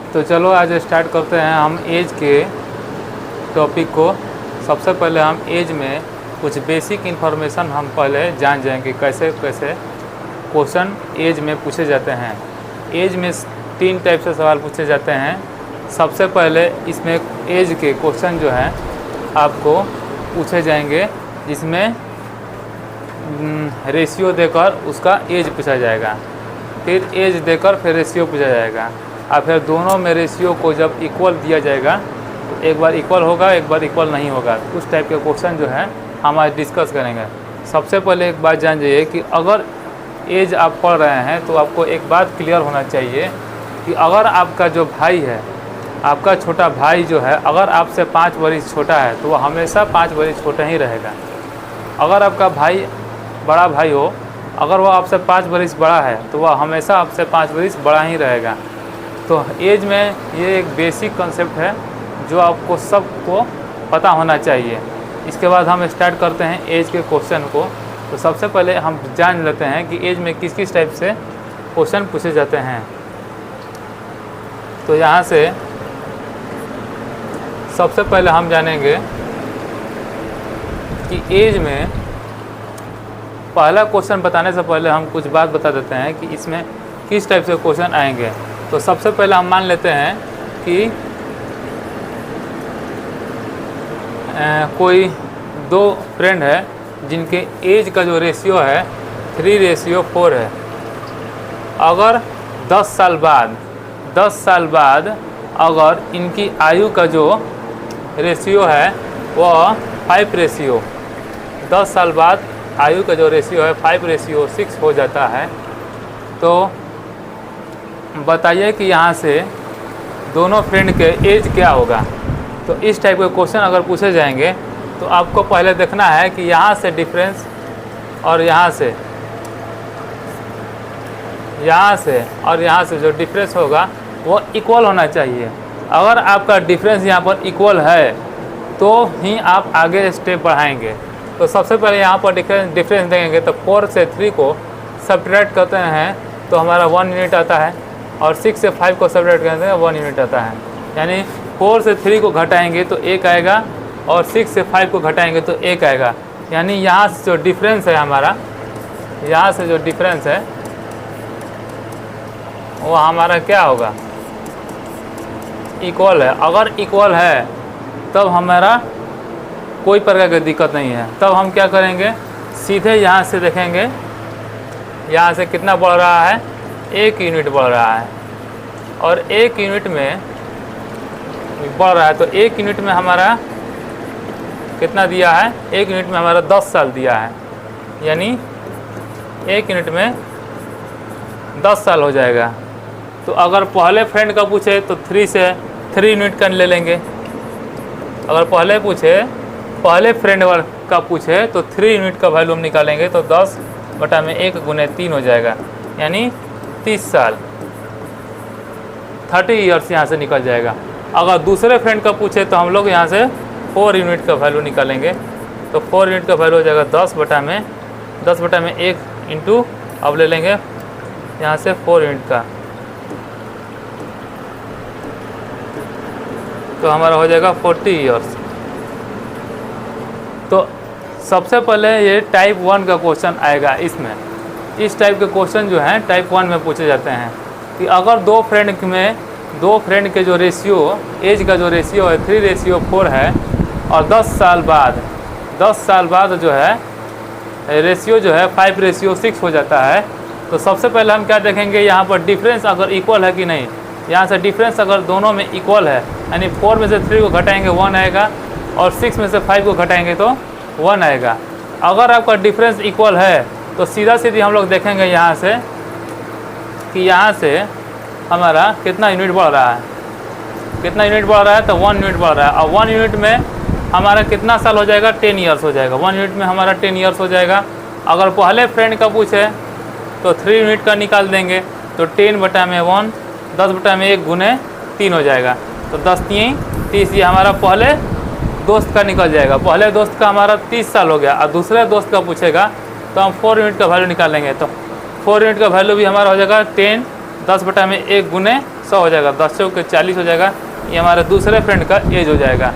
तो चलो आज स्टार्ट करते हैं हम एज के टॉपिक को। सबसे पहले हम एज में कुछ बेसिक इन्फॉर्मेशन हम पहले जान जाएंगे, कैसे कैसे क्वेश्चन एज में पूछे जाते हैं। एज में 3 टाइप से सवाल पूछे जाते हैं। सबसे पहले इसमें एज के क्वेश्चन जो हैं आपको पूछे जाएंगे, जिसमें रेशियो देकर उसका एज पूछा जाएगा, फिर एज देकर फिर रेशियो पूछा जाएगा, और फिर दोनों में रेशियो को जब इक्वल दिया जाएगा तो एक बार इक्वल होगा, एक बार इक्वल नहीं होगा। उस टाइप के क्वेश्चन जो है हम आज डिस्कस करेंगे। सबसे पहले एक बात जान जाइए कि अगर एज आप पढ़ रहे हैं तो आपको एक बात क्लियर होना चाहिए कि अगर आपका जो भाई है, आपका छोटा भाई जो है, अगर आपसे 5 वर्ष छोटा है तो वह हमेशा 5 वर्ष छोटा ही रहेगा। अगर आपका भाई बड़ा भाई हो, अगर वह आपसे 5 वर्ष बड़ा है तो वह हमेशा आपसे 5 वर्ष बड़ा ही रहेगा। तो एज में ये एक बेसिक कंसेप्ट है जो आपको सबको पता होना चाहिए। इसके बाद हम स्टार्ट करते हैं एज के क्वेश्चन को। तो सबसे पहले हम जान लेते हैं कि एज में किस किस टाइप से क्वेश्चन पूछे जाते हैं। तो यहाँ से सबसे पहले हम जानेंगे कि एज में पहला क्वेश्चन बताने से पहले हम कुछ बात बता देते हैं कि इसमें किस टाइप से क्वेश्चन आएंगे। तो सबसे पहले हम मान लेते हैं कि कोई 2 फ्रेंड है जिनके एज का जो रेशियो है 3:4 है। अगर 10 साल बाद अगर इनकी आयु का जो रेशियो है वह 5:, 10 साल बाद आयु का जो रेशियो है 5:6 हो जाता है, तो बताइए कि यहाँ से दोनों फ्रेंड के एज क्या होगा। तो इस टाइप के क्वेश्चन अगर पूछे जाएंगे तो आपको पहले देखना है कि यहाँ से डिफरेंस और यहाँ से और यहाँ से जो डिफरेंस होगा वो इक्वल होना चाहिए। अगर आपका डिफरेंस यहाँ पर इक्वल है तो ही आप आगे स्टेप बढ़ाएंगे। तो सबसे पहले यहाँ पर डिफरेंस देंगे तो 4 से 3 को सब्ट्रैक्ट करते हैं तो हमारा 1 यूनिट आता है, और 6 से 5 को सब्ट्रैक्ट करते हैं 1 यूनिट आता है। यानी 4 से 3 को घटाएंगे तो 1 आएगा, और 6 से 5 को घटाएंगे तो 1 आएगा। यानी यहाँ से जो डिफरेंस है हमारा, यहाँ से जो डिफरेंस है वो हमारा क्या होगा, इक्वल है। अगर इक्वल है तब हमारा कोई प्रकार की दिक्कत नहीं है। तब हम क्या करेंगे, सीधे यहाँ से देखेंगे, यहाँ से कितना बढ़ रहा है, 1 यूनिट बढ़ रहा है, और 1 यूनिट में बढ़ रहा है। तो 1 यूनिट में हमारा कितना दिया है, 1 यूनिट में हमारा 10 साल दिया है। यानी 1 यूनिट में 10 साल हो जाएगा। तो अगर पहले फ्रेंड का पूछे तो 3 यूनिट का ले लेंगे। अगर पहले फ्रेंड का पूछे तो 3 यूनिट का वैल्यू हम निकालेंगे तो 10/1 × 3 हो जाएगा, यानी 30 साल, 30 ईयर्स यहाँ से निकल जाएगा। अगर दूसरे फ्रेंड का पूछे तो हम लोग यहाँ से 4 यूनिट का वैल्यू निकालेंगे। तो 4 यूनिट का वैल्यू हो जाएगा 10/1 इंटू, अब ले लेंगे यहाँ से 4 यूनिट का, तो हमारा हो जाएगा 40 ईयर्स। तो सबसे पहले ये टाइप 1 का क्वेश्चन आएगा। इसमें इस टाइप के क्वेश्चन जो हैं टाइप 1 में पूछे जाते हैं कि अगर 2 फ्रेंड के जो रेशियो, एज का जो रेशियो है 3:4 है, और 10 साल बाद जो है रेशियो जो है 5:6 हो जाता है। तो सबसे पहले हम क्या देखेंगे, यहाँ पर डिफरेंस अगर इक्वल है कि नहीं। यहाँ से डिफरेंस अगर दोनों में इक्वल है, यानी 4 में से 3 को घटाएंगे 1 आएगा, और 6 में से 5 को घटाएंगे तो 1 आएगा। अगर आपका डिफरेंस इक्वल है तो सीधी हम लोग देखेंगे यहाँ से कि यहाँ से हमारा कितना यूनिट बढ़ रहा है, तो 1 यूनिट बढ़ रहा है। और 1 यूनिट में हमारा कितना साल हो जाएगा, 10 ईयर्स हो जाएगा। 1 यूनिट में हमारा 10 ईयर्स हो जाएगा। अगर पहले फ्रेंड का पूछे तो 3 यूनिट का निकाल देंगे तो 10/1, 10/1 × 3 हो जाएगा। तो 10×3 = 30, ये हमारा पहले दोस्त का निकल जाएगा। पहले दोस्त का हमारा 30 साल हो गया, और दूसरे दोस्त का पूछेगा तो हम 4 यूनिट का वैल्यू निकालेंगे। तो 4 यूनिट का वैल्यू भी हमारा हो जाएगा 10 10/1 गुने 100 हो जाएगा, 10 चौके 40 हो जाएगा। ये हमारे दूसरे फ्रेंड का एज हो जाएगा।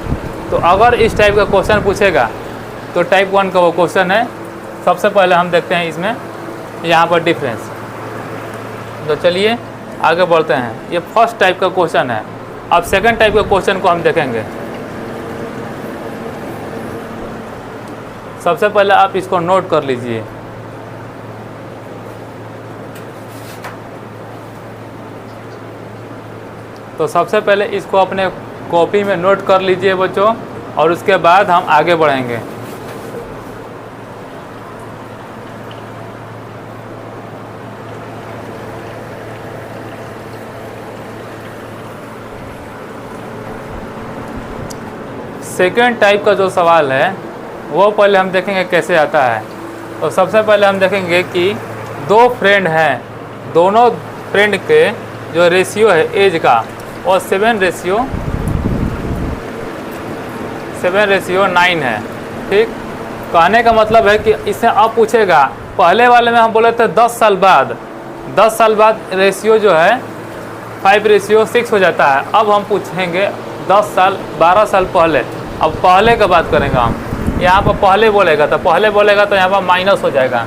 तो अगर इस टाइप का क्वेश्चन पूछेगा तो टाइप 1 का वो क्वेश्चन है। सबसे पहले हम देखते हैं इसमें यहाँ पर डिफरेंस। तो चलिए आगे बढ़ते हैं। ये फर्स्ट टाइप का क्वेश्चन है। अब सेकंड टाइप का क्वेश्चन को हम देखेंगे। सबसे पहले आप इसको नोट कर लीजिए। तो सबसे पहले इसको अपने कॉपी में नोट कर लीजिए बच्चों, और उसके बाद हम आगे बढ़ेंगे। सेकेंड टाइप का जो सवाल है वो पहले हम देखेंगे कैसे आता है। तो सबसे पहले हम देखेंगे कि दो फ्रेंड हैं, दोनों फ्रेंड के जो रेशियो है एज का वो 7:9 है। ठीक, कहने का मतलब है कि इससे अब पूछेगा, पहले वाले में हम बोले थे 10 साल बाद, 10 साल बाद रेशियो जो है 5:6 हो जाता है। अब हम पूछेंगे 10 साल 12 साल पहले। अब पहले का बात करेंगे हम। यहाँ पर पहले बोलेगा तो यहाँ पर माइनस हो जाएगा।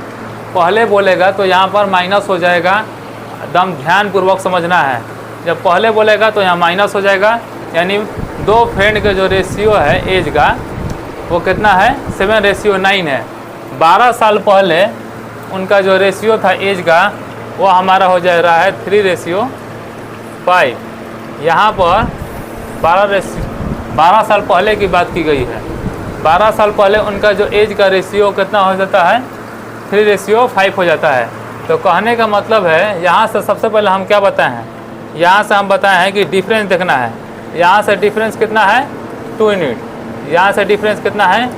पहले बोलेगा तो यहाँ पर माइनस हो जाएगा। एकदम ध्यानपूर्वक समझना है। जब पहले बोलेगा तो यहाँ माइनस हो जाएगा, यानी दो फ्रेंड के जो रेशियो है एज का वो कितना है 7:9 है। 12 साल पहले उनका जो रेशियो था एज का वो हमारा हो जा रहा है 3:5। यहाँ पर 12 साल पहले की बात की गई है। 12 साल पहले उनका जो एज का रेशियो कितना हो जाता है 3:5 हो जाता है। तो कहने का मतलब है यहाँ से सबसे पहले हम क्या बताए हैं, यहाँ से हम बताए हैं कि डिफरेंस देखना है। यहाँ से डिफरेंस कितना है 2 यूनिट, यहाँ से डिफरेंस कितना है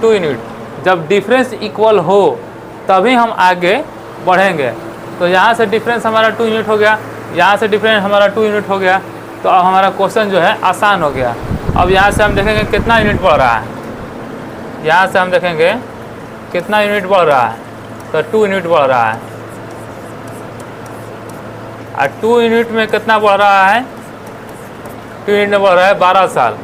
2 यूनिट। जब डिफरेंस इक्वल हो तभी हम आगे बढ़ेंगे। तो यहाँ से डिफरेंस हमारा 2 यूनिट हो गया, यहाँ से डिफरेंस हमारा 2 यूनिट हो गया। तो अब हमारा क्वेश्चन जो है आसान हो गया। अब यहाँ से हम देखेंगे कितना यूनिट बढ़ रहा है, यहाँ से हम देखेंगे कितना यूनिट बढ़ रहा है, तो 2 यूनिट बढ़ रहा है। और 2 यूनिट में कितना बढ़ रहा है, 2 यूनिट में बढ़ रहा है 12 साल।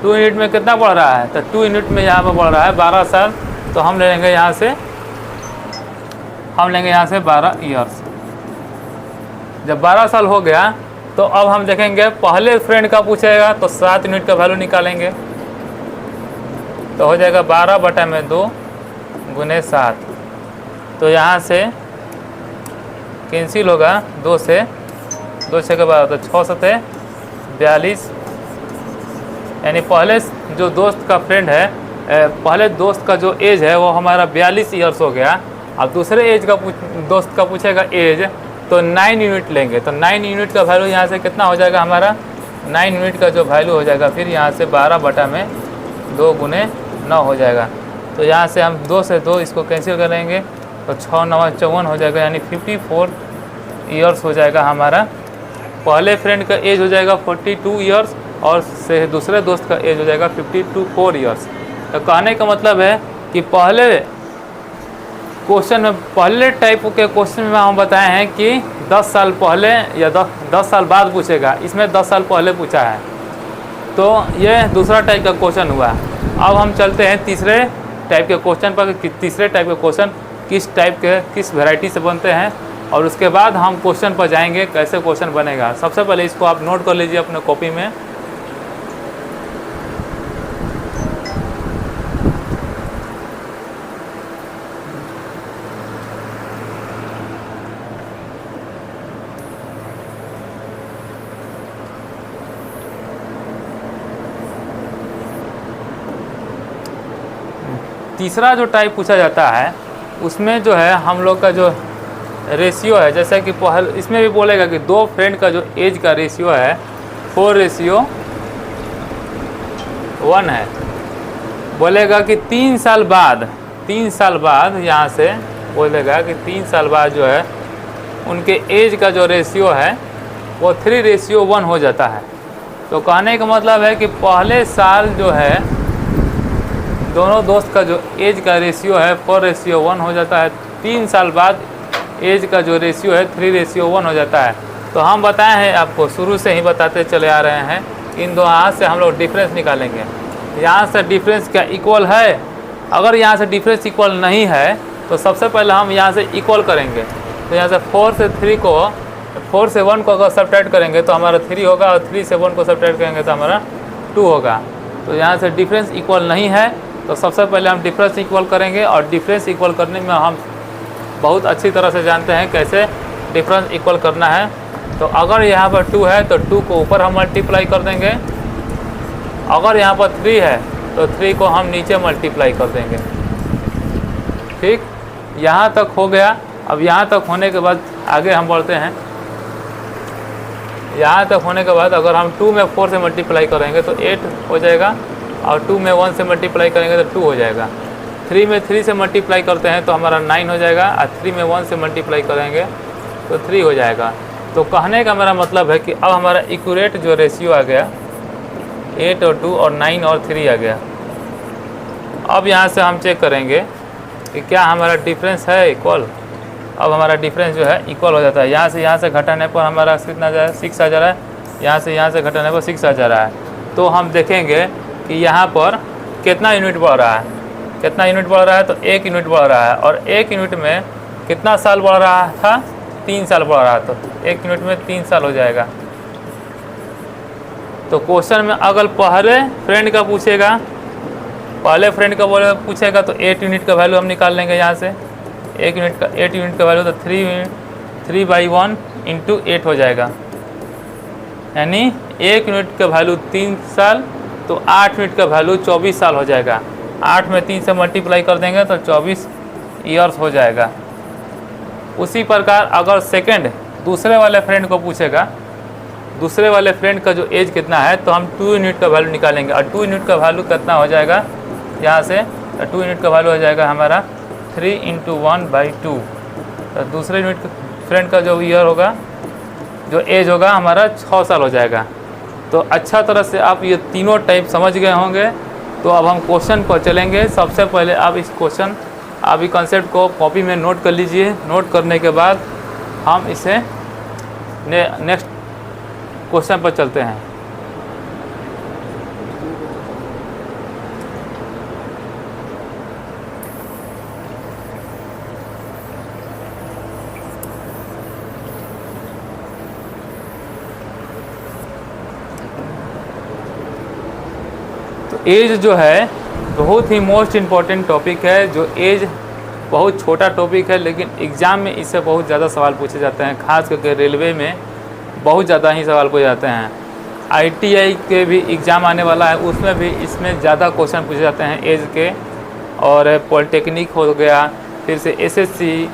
2 यूनिट में कितना बढ़ रहा है, तो 2 यूनिट में यहाँ पर बढ़ रहा है 12 साल। तो हम लेंगे यहाँ से 12 ईयर्स। जब 12 साल हो गया तो अब हम देखेंगे पहले फ्रेंड का पूछेगा तो 7 यूनिट का वैल्यू निकालेंगे। तो हो जाएगा 12/2 गुने 7। तो यहाँ से कैंसिल होगा, 2 से 2 6 के बाद तो 6 7 42। यानी पहले जो दोस्त का फ्रेंड है, पहले दोस्त का जो एज है वो हमारा 42 ईयर्स हो गया। अब दूसरे एज का दोस्त का पूछेगा एज, तो 9 यूनिट लेंगे। तो 9 यूनिट का वैल्यू यहाँ से कितना हो जाएगा हमारा, 9 यूनिट का जो वैल्यू हो जाएगा फिर यहाँ से 12/2 गुने 9 हो जाएगा। तो यहाँ से हम 2 से 2 इसको कैंसिल करेंगे तो 6 9 54 हो जाएगा, यानी 54 ईयर्स हो जाएगा हमारा। पहले फ्रेंड का एज हो जाएगा 42 ईयर्स और से दूसरे दोस्त का एज हो जाएगा 54 ईयर्स। तो कहने का मतलब है कि पहले क्वेश्चन में, पहले टाइप के क्वेश्चन में हम बताए हैं कि 10 साल पहले या 10 साल बाद पूछेगा, इसमें 10 साल पहले पूछा है। तो ये दूसरा टाइप का क्वेश्चन हुआ। अब हम चलते हैं तीसरे टाइप के क्वेश्चन पर कि तीसरे टाइप के क्वेश्चन किस टाइप के, किस वैरायटी से बनते हैं, और उसके बाद हम क्वेश्चन पर जाएंगे कैसे क्वेश्चन बनेगा। सबसे पहले इसको आप नोट कर लीजिए अपने कॉपी में। तीसरा जो टाइप पूछा जाता है उसमें जो है हम लोग का जो रेशियो है, जैसे कि इसमें भी बोलेगा कि दो फ्रेंड का जो एज का रेशियो है 4:1 है। बोलेगा कि 3 साल बाद यहाँ से बोलेगा कि 3 साल बाद जो है उनके एज का जो रेशियो है वो 3:1 हो जाता है। तो कहने का मतलब है कि पहले साल जो है दोनों दोस्त का जो एज का रेशियो है 4:1 हो जाता है। 3 साल बाद एज का जो रेशियो है 3:1 हो जाता है। तो हम बताए हैं आपको, शुरू से ही बताते चले आ रहे हैं, इन दो यहाँ से हम लोग डिफरेंस निकालेंगे। यहाँ से डिफरेंस क्या इक्वल है? अगर यहाँ से डिफरेंस इक्वल नहीं है तो सबसे पहले हम यहाँ से इक्वल करेंगे। तो यहाँ से 4 से 3 को, 4 से 1 को अगर सब्ट्रैक्ट करेंगे तो हमारा 3 होगा, और 3 से 1 को सब्ट्रैक्ट करेंगे तो हमारा 2 होगा। तो यहाँ से डिफरेंस इक्वल नहीं है, तो सबसे पहले हम डिफरेंस इक्वल करेंगे। और डिफरेंस इक्वल करने में हम बहुत अच्छी तरह से जानते हैं कैसे डिफरेंस इक्वल करना है। तो अगर यहाँ पर 2 है तो 2 को ऊपर हम मल्टीप्लाई कर देंगे। अगर यहाँ पर 3 है तो 3 को हम नीचे मल्टीप्लाई कर देंगे। ठीक, यहाँ तक हो गया। अब यहाँ तक होने के बाद आगे हम बढ़ते हैं। यहाँ तक होने के बाद अगर हम 2 में 4 से मल्टीप्लाई करेंगे तो 8 हो जाएगा, और 2 में 1 से मल्टीप्लाई करेंगे तो 2 हो जाएगा। 3 में 3 से मल्टीप्लाई करते हैं तो हमारा 9 हो जाएगा, और 3 में 1 से मल्टीप्लाई करेंगे तो 3 हो जाएगा। तो कहने का मेरा मतलब है कि अब हमारा एक्यूरेट जो रेशियो आ गया 8 और 2 और 9 और 3 आ गया। अब यहाँ से हम चेक करेंगे कि क्या हमारा डिफरेंस है इक्वल। अब हमारा डिफरेंस जो है इक्वल हो जाता है। यहाँ से घटाने पर हमारा कितना आ जा रहा है, 6 आ जा रहा है। यहाँ से घटाने पर 6 आ जा रहा है। तो हम देखेंगे कि यहाँ पर कितना यूनिट बढ़ रहा है। कितना यूनिट बढ़ रहा है? तो 1 यूनिट बढ़ रहा है। और 1 यूनिट में कितना साल बढ़ रहा था? 3 साल बढ़ रहा है। तो 1 यूनिट में 3 साल हो जाएगा। तो क्वेश्चन में अगर पहले फ्रेंड का पूछेगा, पूछेगा तो 8 यूनिट का वैल्यू हम निकाल लेंगे। यहाँ से 8 यूनिट का वैल्यू तो 3/1 इंटू 8 हो जाएगा। यानी 1 यूनिट का वैल्यू 3 साल, तो 8 यूनिट का वैल्यू 24 साल हो जाएगा। 8 में 3 से मल्टीप्लाई कर देंगे तो 24 ईयर्स हो जाएगा। उसी प्रकार अगर सेकंड दूसरे वाले फ्रेंड को पूछेगा, दूसरे वाले फ्रेंड का जो एज कितना है, तो हम 2 यूनिट का वैल्यू निकालेंगे। और 2 यूनिट का वैल्यू कितना हो जाएगा? यहाँ से 2 यूनिट का वैल्यू हो जाएगा हमारा 3 × 1/2। तो दूसरे यूनिट फ्रेंड का जो ईयर होगा, जो एज होगा हमारा 6 साल हो जाएगा। तो अच्छा तरह से आप ये तीनों टाइप समझ गए होंगे। तो अब हम क्वेश्चन पर चलेंगे। सबसे पहले आप इस कंसेप्ट को कॉपी में नोट कर लीजिए। नोट करने के बाद हम इसे नेक्स्ट क्वेश्चन पर चलते हैं। एज जो है बहुत ही मोस्ट इम्पॉर्टेंट टॉपिक है। जो एज बहुत छोटा टॉपिक है, लेकिन एग्ज़ाम में इससे बहुत ज़्यादा सवाल पूछे जाते हैं। खास करके रेलवे में बहुत ज़्यादा ही सवाल पूछे जाते हैं। ITI के भी एग्ज़ाम आने वाला है, उसमें भी इसमें ज़्यादा क्वेश्चन पूछे जाते हैं एज के। और पॉलिटेक्निक हो गया, फिर से SSC,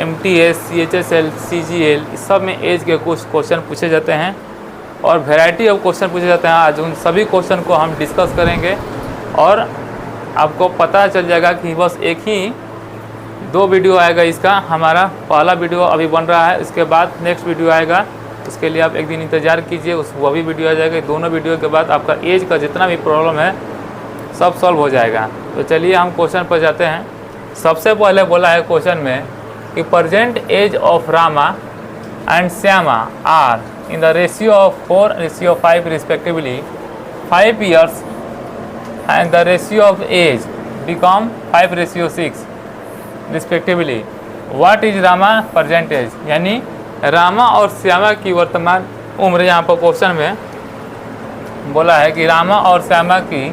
MTS, CHSL, CGL, इस सब में एज के कुछ क्वेश्चन पूछे जाते हैं और वैरायटी ऑफ क्वेश्चन पूछे जाते हैं। आज उन सभी क्वेश्चन को हम डिस्कस करेंगे और आपको पता चल जाएगा कि बस एक ही 2 वीडियो आएगा इसका। हमारा पहला वीडियो अभी बन रहा है, इसके बाद नेक्स्ट वीडियो आएगा। उसके लिए आप एक दिन इंतज़ार कीजिए, वो भी वीडियो आ जाएगा। दोनों वीडियो के बाद आपका एज का जितना भी प्रॉब्लम है सब सॉल्व हो जाएगा। तो चलिए हम क्वेश्चन पर जाते हैं। सबसे पहले बोला है क्वेश्चन में कि present age of Rama and Shyama are in the ratio of 4:5 respectively 5 years, and the ratio of age become 5:6 respectively. What is Rama present age? यानी रामा और श्यामा की वर्तमान उम्र यहाँ पर क्वेश्चन में बोला है कि रामा और श्यामा की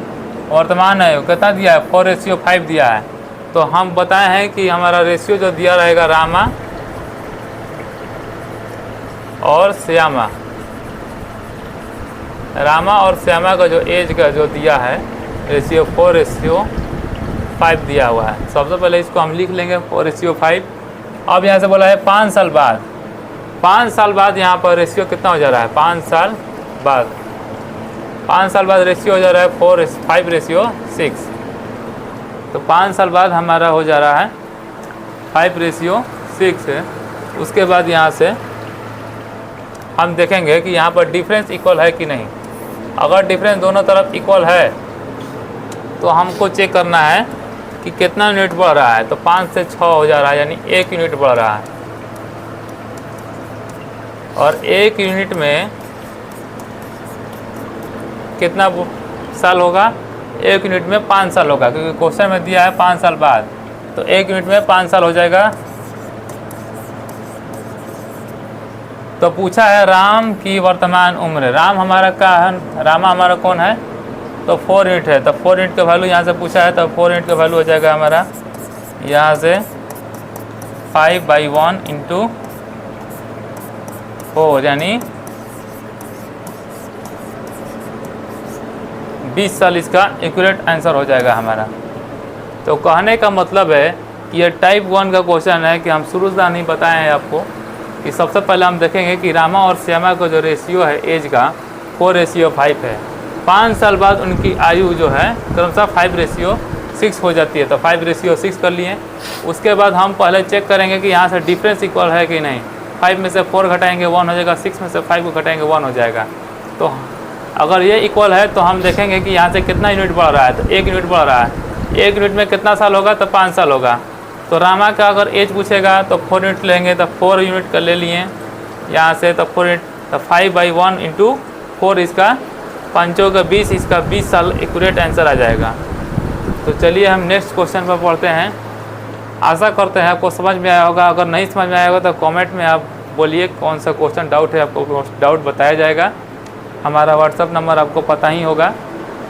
वर्तमान आयु कितना दिया है? 4:5 दिया है। तो हम बताए हैं कि हमारा रेशियो जो दिया रहेगा रामा और श्यामा, रामा और श्यामा का जो एज का जो दिया है रेशियो 4:5 दिया हुआ है। सबसे पहले इसको हम लिख लेंगे 4:5। अब यहाँ से बोला है 5 साल बाद, 5 साल बाद यहाँ पर रेशियो कितना हो जा रहा है? 5 साल बाद, 5 साल बाद रेशियो हो जा रहा है 5:6। तो 5 साल बाद हमारा हो जा रहा है 5:6 है। उसके बाद यहाँ से हम देखेंगे कि यहाँ पर डिफरेंस इक्वल है कि नहीं। अगर डिफरेंस दोनों तरफ इक्वल है तो हमको चेक करना है कि कितना यूनिट बढ़ रहा है। तो 5 से 6 हो जा रहा है, यानी 1 यूनिट बढ़ रहा है। और 1 यूनिट में कितना साल होगा? 1 यूनिट में 5 साल होगा, क्योंकि क्वेश्चन में दिया है 5 साल बाद, तो 1 यूनिट में 5 साल हो जाएगा। तो पूछा है राम की वर्तमान उम्र। राम हमारा क्या है? रामा हमारा कौन है? तो 4 यूनिट है। तो 4 यूनिट का वैल्यू यहाँ से पूछा है, तो 4 यूनिट का वैल्यू हो जाएगा हमारा यहाँ से 5/1 × 4, यानी 20 साल इसका एक्यूरेट आंसर हो जाएगा हमारा। तो कहने का मतलब है कि ये टाइप 1 का क्वेश्चन है कि हम शुरू से नहीं बताए हैं आपको कि सबसे पहले हम देखेंगे कि रामा और श्यामा का जो रेशियो है एज का 4:5 है। 5 साल बाद उनकी आयु जो है क्रमशः 5:6 हो जाती है, तो 5:6 कर लिए। उसके बाद हम पहले चेक करेंगे कि यहाँ से डिफरेंस इक्वल है कि नहीं। 5 में से 4 घटाएंगे 1 हो जाएगा, 6 में से 5 को घटाएंगे 1 हो जाएगा। तो अगर ये इक्वल है तो हम देखेंगे कि यहाँ से कितना यूनिट बढ़ रहा है, तो 1 यूनिट बढ़ रहा है। 1 यूनिट में कितना साल होगा? तो 5 साल होगा। तो रामा का अगर एज पूछेगा तो 4 यूनिट लेंगे, तो 4 यूनिट का ले लिए यहाँ से, तो 4 यूनिट, तो 5/1 × 4 इसका 5 का 20, इसका 20 साल एक्यूरेट आंसर आ जाएगा। तो चलिए हम नेक्स्ट क्वेश्चन पर पढ़ते हैं। आशा करते हैं आपको समझ में आया होगा। अगर नहीं समझ में आया होगा तो कमेंट में आप बोलिए कौन सा क्वेश्चन डाउट है, आपको डाउट बताया जाएगा। हमारा व्हाट्सअप नंबर आपको पता ही होगा,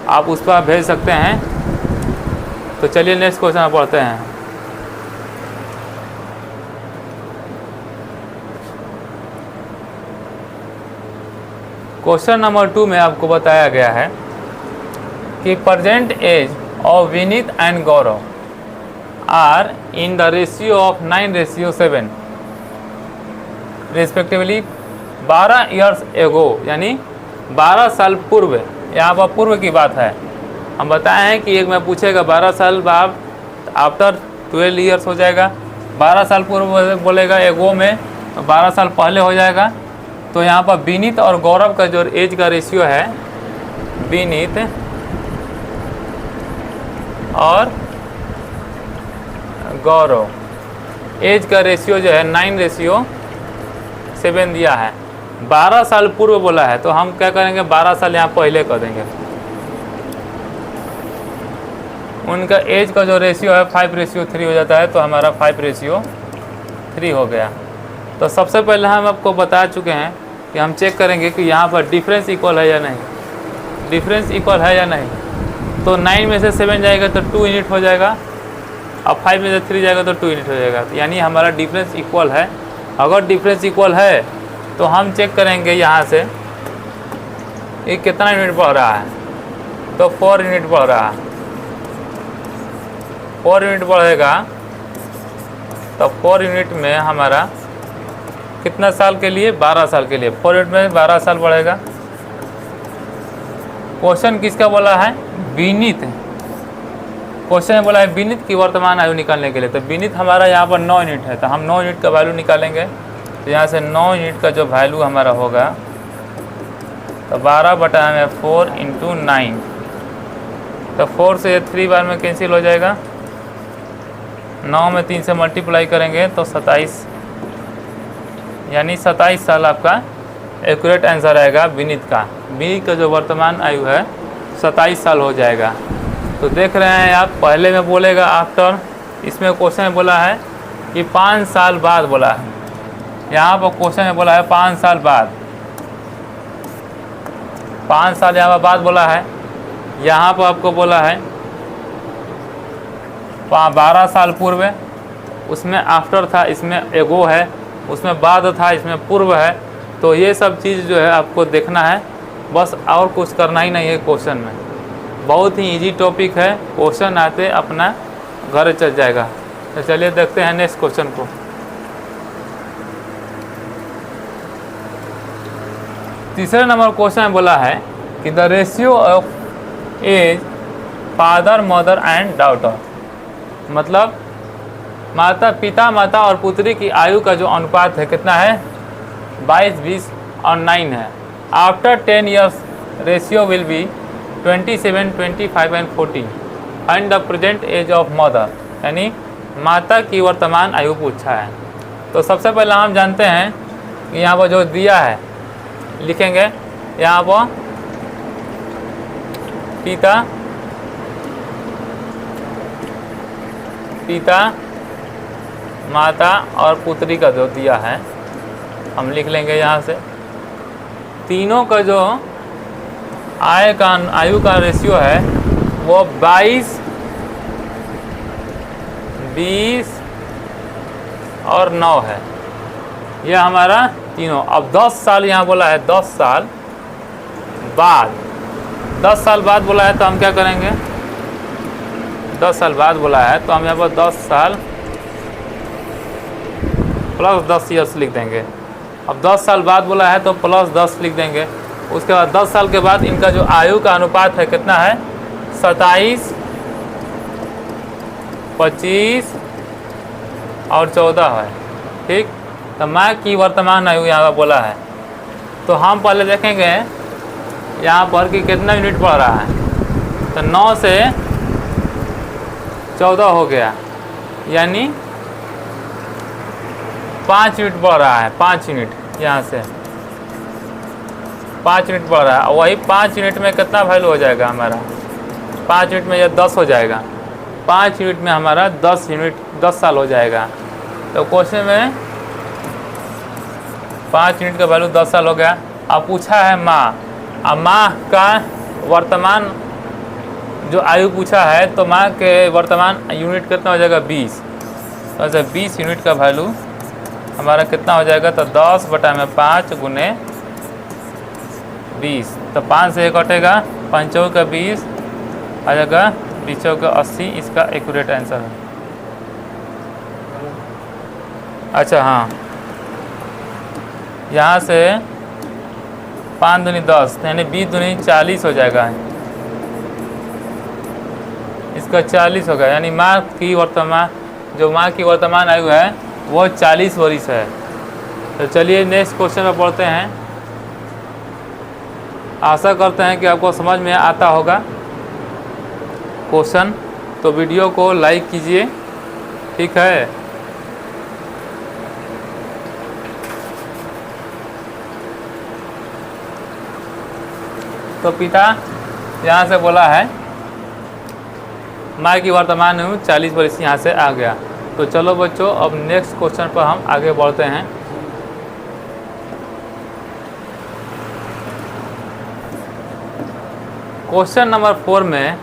आप उस पर भेज सकते हैं। तो चलिए नेक्स्ट क्वेश्चन पढ़ते हैं। क्वेश्चन नंबर 2 में आपको बताया गया है कि present age of Vineet and Gaurav are in the ratio of 9:7 respectively 12 years ago, यानी 12 साल पूर्व। यहाँ पर पूर्व की बात है। हम बताए हैं कि एक में पूछेगा 12 साल बाद आफ्टर 12 ईयर्स हो जाएगा। 12 साल पूर्व बोलेगा एगो में, तो 12 साल पहले हो जाएगा। तो यहाँ पर विनीत और गौरव का जो एज का रेशियो है, विनीत और गौरव एज का रेशियो जो है 9:7 दिया है। 12 साल पूर्व बोला है, तो हम क्या करेंगे? 12 साल यहाँ पहले कर देंगे। उनका एज का जो रेशियो है 5:3 हो जाता है, तो हमारा 5:3 हो गया। तो सबसे पहले हम आपको बता चुके हैं कि हम चेक करेंगे कि यहाँ पर डिफरेंस इक्वल है या नहीं। डिफरेंस इक्वल है या नहीं, तो 9 में से 7 जाएगा तो 2 यूनिट हो जाएगा, अब 5 में से 3 जाएगा तो 2 यूनिट हो जाएगा। तो यानी हमारा डिफरेंस इक्वल है। अगर डिफरेंस इक्वल है तो हम चेक करेंगे यहाँ से ये कितना यूनिट बढ़ रहा है, तो 4 यूनिट बढ़ रहा है। 4 यूनिट बढ़ेगा, तो 4 यूनिट में हमारा कितना साल के लिए? 12 साल के लिए। 4 यूनिट में 12 साल बढ़ेगा। क्वेश्चन किसका बोला है? विनीत। क्वेश्चन में बोला है विनीत की वर्तमान आयु निकालने के लिए। तो विनीत हमारा यहाँ पर 9 यूनिट है, तो हम 9 यूनिट का वैल्यू निकालेंगे। तो यहाँ से 9 यूनिट का जो वैल्यू हमारा होगा, तो 12/4 × 9, तो 4 से 3 बार में कैंसिल हो जाएगा। 9 में 3 से मल्टीप्लाई करेंगे तो 27, यानी 27 साल आपका एक्यूरेट आंसर आएगा विनीत का। विनीत का जो वर्तमान आयु है 27 साल हो जाएगा। तो देख रहे हैं आप, पहले में बोलेगा आफ्टर, इसमें क्वेश्चन में बोला है कि 5 साल बाद बोला है। यहाँ पर क्वेश्चन में बोला है 5 साल बाद, 5 साल यहाँ पर बाद बोला है। यहाँ पर आपको बोला है 12 साल पूर्व, उसमें आफ्टर था, इसमें एगो है, उसमें बाद था, इसमें पूर्व है। तो ये सब चीज़ जो है आपको देखना है, बस और कुछ करना ही नहीं है। क्वेश्चन में बहुत ही इजी टॉपिक है, क्वेश्चन आते अपना घर चल जाएगा। तो चलिए देखते हैं नेक्स्ट क्वेश्चन को। तीसरे नंबर क्वेश्चन में बोला है कि the ratio of age father mother and daughter, मतलब माता और पुत्री की आयु का जो अनुपात है कितना है? 22, 20 और 9 है। After 10 years ratio will be 27, 25 and 14 and the present age of mother, यानी माता की वर्तमान आयु पूछा है। तो सबसे पहले हम जानते हैं यहाँ पर जो दिया है लिखेंगे यहाँ पर पिता माता और पुत्री का जो दिया है हम लिख लेंगे यहाँ से। तीनों का जो आयु का रेशियो है वो 22, 20 और 9 है। यह हमारा तीनों। अब 10 साल यहाँ बोला है, 10 साल बाद, 10 साल बाद बोला है तो हम क्या करेंगे, 10 साल बाद बोला है तो हम यहाँ पर 10 साल प्लस 10 ईयर्स लिख देंगे। अब 10 साल बाद बोला है तो प्लस 10 लिख देंगे। उसके बाद 10 साल के बाद इनका जो आयु का अनुपात है कितना है, 27, 25 और 14 है। ठीक, तो माँ की वर्तमान आयु यहाँ पर बोला है तो हम पहले देखेंगे यहाँ पर कि कितना यूनिट बढ़ रहा है। तो 9 से 14 हो गया, यानी 5 यूनिट बढ़ रहा है। 5 यूनिट यहाँ से 5 यूनिट बढ़ रहा है। वही 5 यूनिट में कितना वैल्यू हो जाएगा हमारा, 5 यूनिट में यह 10 हो जाएगा। 5 यूनिट में हमारा 10 साल हो जाएगा। तो क्वेश्चन में 5 यूनिट का वैल्यू 10 साल हो गया। अब पूछा है माँ, अब माँ का वर्तमान जो आयु पूछा है तो माँ के वर्तमान यूनिट कितना हो जाएगा, 20। तो अच्छा 20 यूनिट का वैल्यू हमारा कितना हो जाएगा, तो 10/5 गुने 20। तो 5 से 1 कटेगा, 5 का 20 आ जाएगा, 20 का 80। इसका एक्यूरेट आंसर है। अच्छा हाँ, यहाँ से 5 दूनी 10 यानी 20 दूनी 40 हो जाएगा। इसका 40 होगा, यानी माँ की वर्तमान आयु है वो 40 वर्ष है। तो चलिए नेक्स्ट क्वेश्चन में पढ़ते हैं। आशा करते हैं कि आपको समझ में आता होगा क्वेश्चन। तो वीडियो को लाइक कीजिए, ठीक है। तो पिता यहाँ से बोला है माँ की वर्तमान आयु 40 वर्ष यहाँ से आ गया। तो चलो बच्चों अब नेक्स्ट क्वेश्चन पर हम आगे बढ़ते हैं। क्वेश्चन नंबर 4 में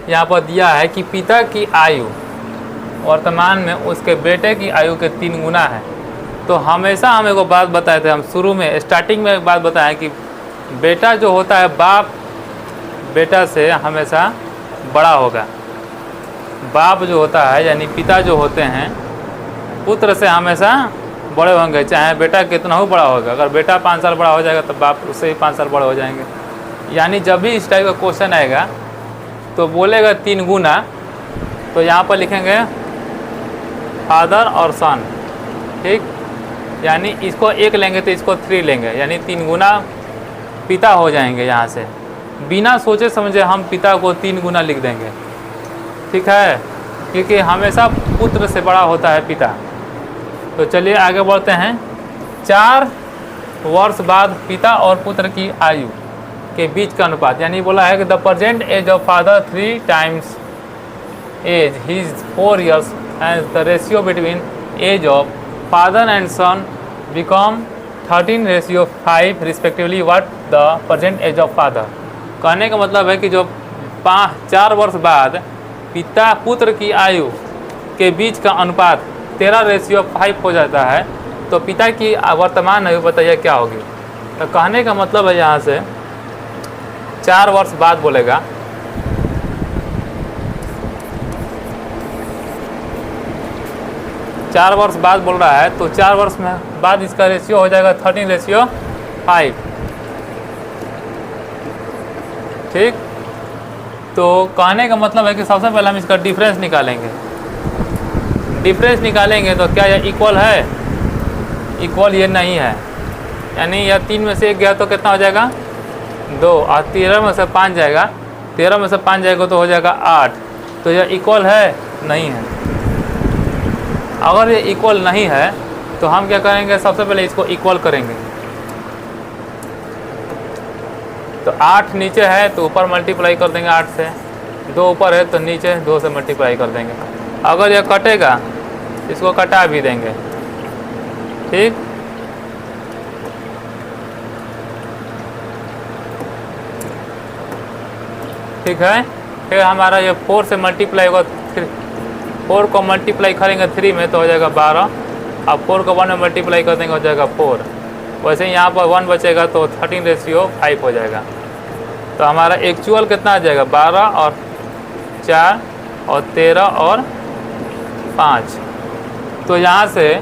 यहाँ पर दिया है कि पिता की आयु वर्तमान में उसके बेटे की आयु के 3 गुना है। तो हमेशा हम एक बात बताए थे, हम शुरू में स्टार्टिंग में एक बात बताएं कि बेटा जो होता है बाप बेटा से हमेशा बड़ा होगा। बाप जो होता है यानी पिता जो होते हैं पुत्र से हमेशा बड़े होंगे, चाहे बेटा कितना हो बड़ा होगा। अगर बेटा 5 साल बड़ा हो जाएगा तो बाप उससे ही 5 साल बड़े हो जाएंगे। यानी जब भी इस टाइप का क्वेश्चन आएगा तो बोलेगा 3 गुना, तो यहाँ पर लिखेंगे फादर और सन। ठीक, यानी इसको 1 लेंगे तो इसको 3 लेंगे, यानी 3 गुना पिता हो जाएंगे। यहाँ से बिना सोचे समझे हम पिता को 3 गुना लिख देंगे, ठीक है, क्योंकि हमेशा पुत्र से बड़ा होता है पिता। तो चलिए आगे बढ़ते हैं। 4 वर्ष बाद पिता और पुत्र की आयु के बीच का अनुपात, यानी बोला है कि the present age of father 3 times age his 4 years and the ratio between age of father and son become 13:5 respectively what the present age of father. कहने का मतलब है कि जो 4 वर्ष बाद पिता पुत्र की आयु के बीच का अनुपात 13:5 हो जाता है, तो पिता की वर्तमान आयु बताइए क्या होगी। तो कहने का मतलब है यहाँ से 4 वर्ष बाद बोलेगा, चार वर्ष बाद बोल रहा है, तो 4 वर्ष में बाद इसका रेशियो हो जाएगा 13:5। ठीक, तो कहने का मतलब है कि सबसे पहले हम इसका डिफरेंस निकालेंगे। डिफरेंस निकालेंगे तो क्या यह इक्वल है, इक्वल ये नहीं है, यानी यह 3 में से 1 गया तो कितना हो जाएगा 2, और 13 में से 5 जाएगा, 13 में से 5 जाएगा तो हो जाएगा 8। तो यह इक्वल है, नहीं है। अगर ये इक्वल नहीं है तो हम क्या करेंगे, सबसे पहले इसको इक्वल करेंगे। तो 8 नीचे है तो ऊपर मल्टीप्लाई कर देंगे 8 से, 2 ऊपर है तो नीचे 2 से मल्टीप्लाई कर देंगे। अगर यह कटेगा इसको कटा भी देंगे, ठीक। ठीक है, फिर हमारा ये 4 से मल्टीप्लाई होगा 4 को मल्टीप्लाई करेंगे 3 में तो हो जाएगा 12। अब 4 को 1 में मल्टीप्लाई कर देंगे हो जाएगा 4। वैसे ही यहाँ पर 1 बचेगा तो 13:5 हो जाएगा। तो हमारा एक्चुअल कितना आ जाएगा, 12 और 4 और 13 और 5। तो यहाँ से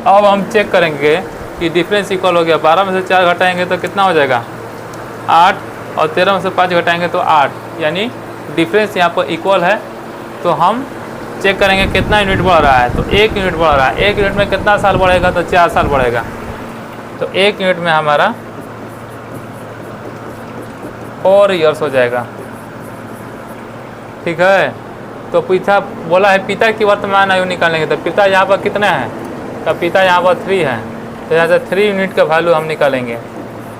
अब हम चेक करेंगे कि डिफरेंस इक्वल हो गया। 12 में से 4 घटाएंगे तो कितना हो जाएगा 8, और 13 में से 5 घटाएंगे तो 8, यानी डिफरेंस यहाँ पर इक्वल है। तो हम चेक करेंगे कितना यूनिट बढ़ रहा है, तो 1 यूनिट बढ़ रहा है। 1 यूनिट में कितना साल बढ़ेगा, तो 4 साल बढ़ेगा। तो 1 यूनिट में हमारा 4 ईयर्स हो जाएगा, ठीक है। तो पिता बोला है पिता की वर्तमान आयु निकालेंगे, तो पिता यहाँ पर कितना है, तो पिता यहाँ पर 3 है, तो यहाँ से 3 यूनिट का वैल्यू हम निकालेंगे।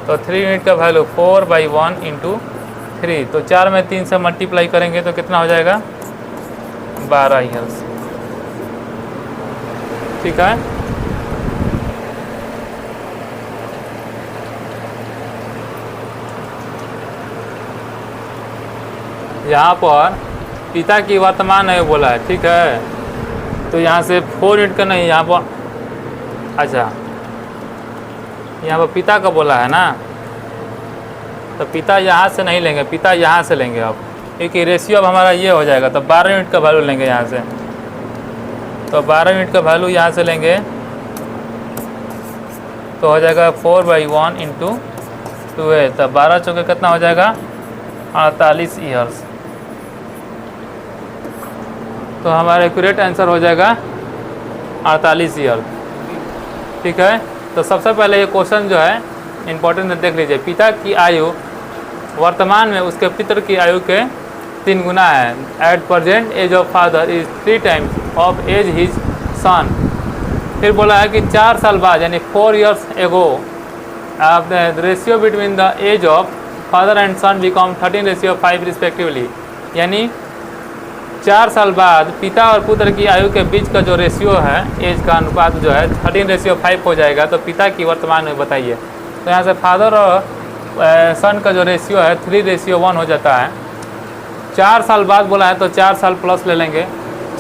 तो 3 यूनिट का वैल्यू 4/1 × 3, तो 4 में 3 से मल्टीप्लाई करेंगे तो कितना हो जाएगा 12 ईयर्स, ठीक है। यहाँ पर पिता की वर्तमान आयु बोला है, ठीक है। तो यहाँ से 4 यूनिट का नहीं, यहाँ पर अच्छा यहाँ पर पिता का बोला है ना, तो पिता यहाँ से नहीं लेंगे, पिता यहाँ से लेंगे अब, क्योंकि रेशियो अब हमारा ये हो जाएगा। तो 12 यूनिट का वैल्यू लेंगे यहाँ से, तो 12 यूनिट का वैल्यू यहाँ से लेंगे तो हो जाएगा 4/1 × 2 है, तो 12 चौके कितना हो जाएगा 48 ईयर्स। तो हमारा एक्यूरेट आंसर हो जाएगा 48 ईयर, ठीक है। तो सबसे पहले ये क्वेश्चन जो है इम्पोर्टेंट है, देख लीजिए। पिता की आयु वर्तमान में उसके पितर की आयु के 3 गुना है। At present age of father is 3 times of age his son. फिर बोला है कि 4 साल बाद यानी 4 years ago the ratio between the age of father and son become 13:5 respectively, यानी 4 साल बाद पिता और पुत्र की आयु के बीच का जो रेशियो है, एज का अनुपात जो है 13:5 हो जाएगा। तो पिता की वर्तमान में बताइए। तो यहाँ से फादर और सन का जो रेशियो है 3:1 हो जाता है। 4 साल बाद बोला है तो 4 साल प्लस ले लेंगे,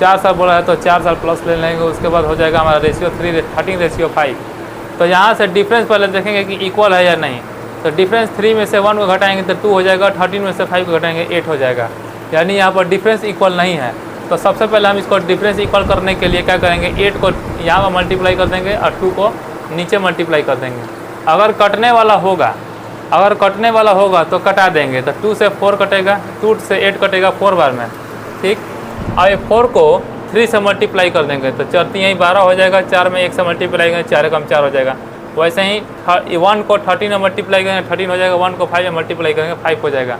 4 साल बोला है तो 4 साल प्लस ले लेंगे, उसके बाद हो जाएगा हमारा रेशियो 13:5। तो यहाँ से डिफरेंस पहले देखेंगे कि इक्वल है या नहीं। तो डिफरेंस 3 में से 1 को घटाएंगे तो 2 हो जाएगा, 13 में से 5 को घटाएंगे 8 हो जाएगा, यानी यहाँ पर डिफरेंस इक्वल नहीं है। तो सबसे पहले हम इसको डिफरेंस इक्वल करने के लिए क्या करेंगे, 8 को यहाँ पर मल्टीप्लाई कर देंगे और 2 को नीचे मल्टीप्लाई कर देंगे। अगर कटने वाला होगा तो कटा देंगे, तो 2 से 4 कटेगा, 2 से 8 कटेगा 4 बार में, ठीक। और ये 4 को 3 से मल्टीप्लाई कर देंगे तो 4 यहीं 12 हो जाएगा, 4 में 1 से मल्टीप्लाई करेंगे 4 कम 4 हो जाएगा। वैसे ही 1 को 13 में मल्टीप्लाई करेंगे 13 हो जाएगा, 1 को 5 में मल्टीप्लाई करेंगे 5 हो जाएगा।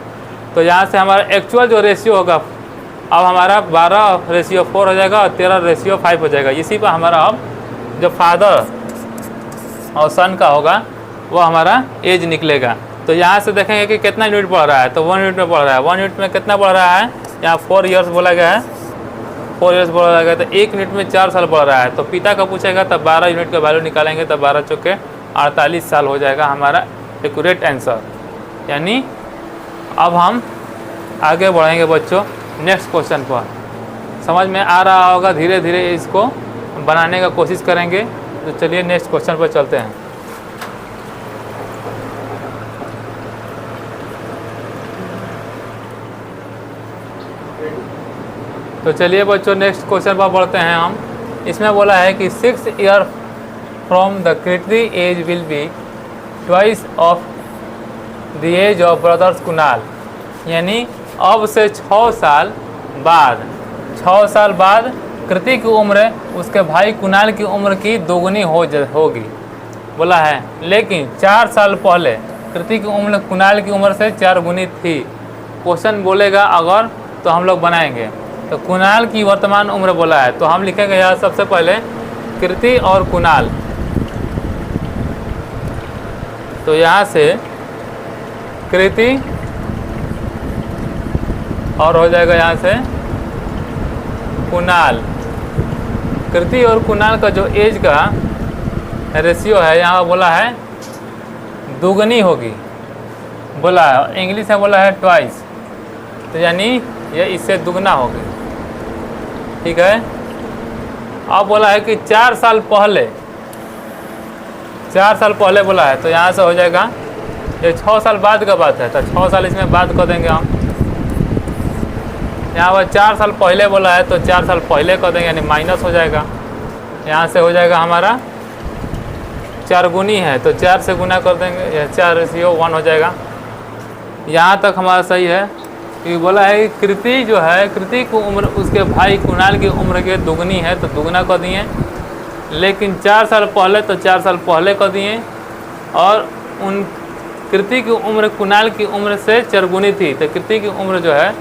तो यहाँ से हमारा एक्चुअल जो रेशियो होगा अब हमारा 12:4 हो जाएगा और 13:5 हो जाएगा। इसी पर हमारा अब जो फादर और सन का होगा वो हमारा एज निकलेगा। तो यहाँ से देखेंगे कि कितना यूनिट बढ़ रहा है, तो 1 यूनिट में बढ़ रहा है। 1 यूनिट में कितना बढ़ रहा है, यहाँ 4 ईयर्स बोला गया है, 4 ईयर्स बोला गया, तो 1 यूनिट में 4 साल बढ़ रहा है। तो पिता का पूछेगा तब 12 यूनिट का वैल्यू निकालेंगे तब 12 चौके 48 साल हो जाएगा हमारा एक्यूरेट आंसर। यानी अब हम आगे बढ़ेंगे बच्चों नेक्स्ट क्वेश्चन पर। समझ में आ रहा होगा, धीरे धीरे इसको बनाने का कोशिश करेंगे। तो चलिए नेक्स्ट क्वेश्चन पर चलते हैं। तो चलिए बच्चों नेक्स्ट क्वेश्चन पर बढ़ते हैं हम। इसमें बोला है कि 6 year from the critical age will be twice of the age of brothers Kunal, यानी अब से 6 साल बाद कृति की उम्र उसके भाई कुणाल की उम्र की दोगुनी होगी बोला है। लेकिन 4 साल पहले कृति की उम्र कुणाल की उम्र से 4 गुनी थी। क्वेश्चन बोलेगा अगर तो हम लोग बनाएंगे। तो कुणाल की वर्तमान उम्र बोला है तो हम लिखेंगे यहाँ सबसे पहले कृति और कुणाल, तो यहाँ से कृति और हो जाएगा यहाँ से कुणाल। कृति और कुणाल का जो एज का रेशियो है यहाँ बोला है दुगनी होगी, बोला है इंग्लिश में बोला है ट्वाइस, तो यानी ये इससे दुगना होगी। ठीक है, अब बोला है कि 4 साल पहले, 4 साल पहले बोला है, तो यहाँ से हो जाएगा ये 6 साल बाद का बात है, तो 6 साल इसमें बात कर देंगे हम। यहाँ पर 4 साल पहले बोला है तो 4 साल पहले कर देंगे, यानी माइनस हो जाएगा। यहाँ से हो जाएगा हमारा 4 गुनी है तो 4 से गुना कर देंगे, यह 4:1 हो जाएगा। यहाँ तक हमारा सही है। कि बोला है कृति जो है, कृति की उम्र उसके भाई कुणाल की उम्र के दुगनी है तो दुगना कर दिए, लेकिन 4 साल पहले तो 4 साल पहले कर दिए, और उन कृति की उम्र कुणाल की उम्र से 4 गुनी थी, तो कृति की उम्र जो है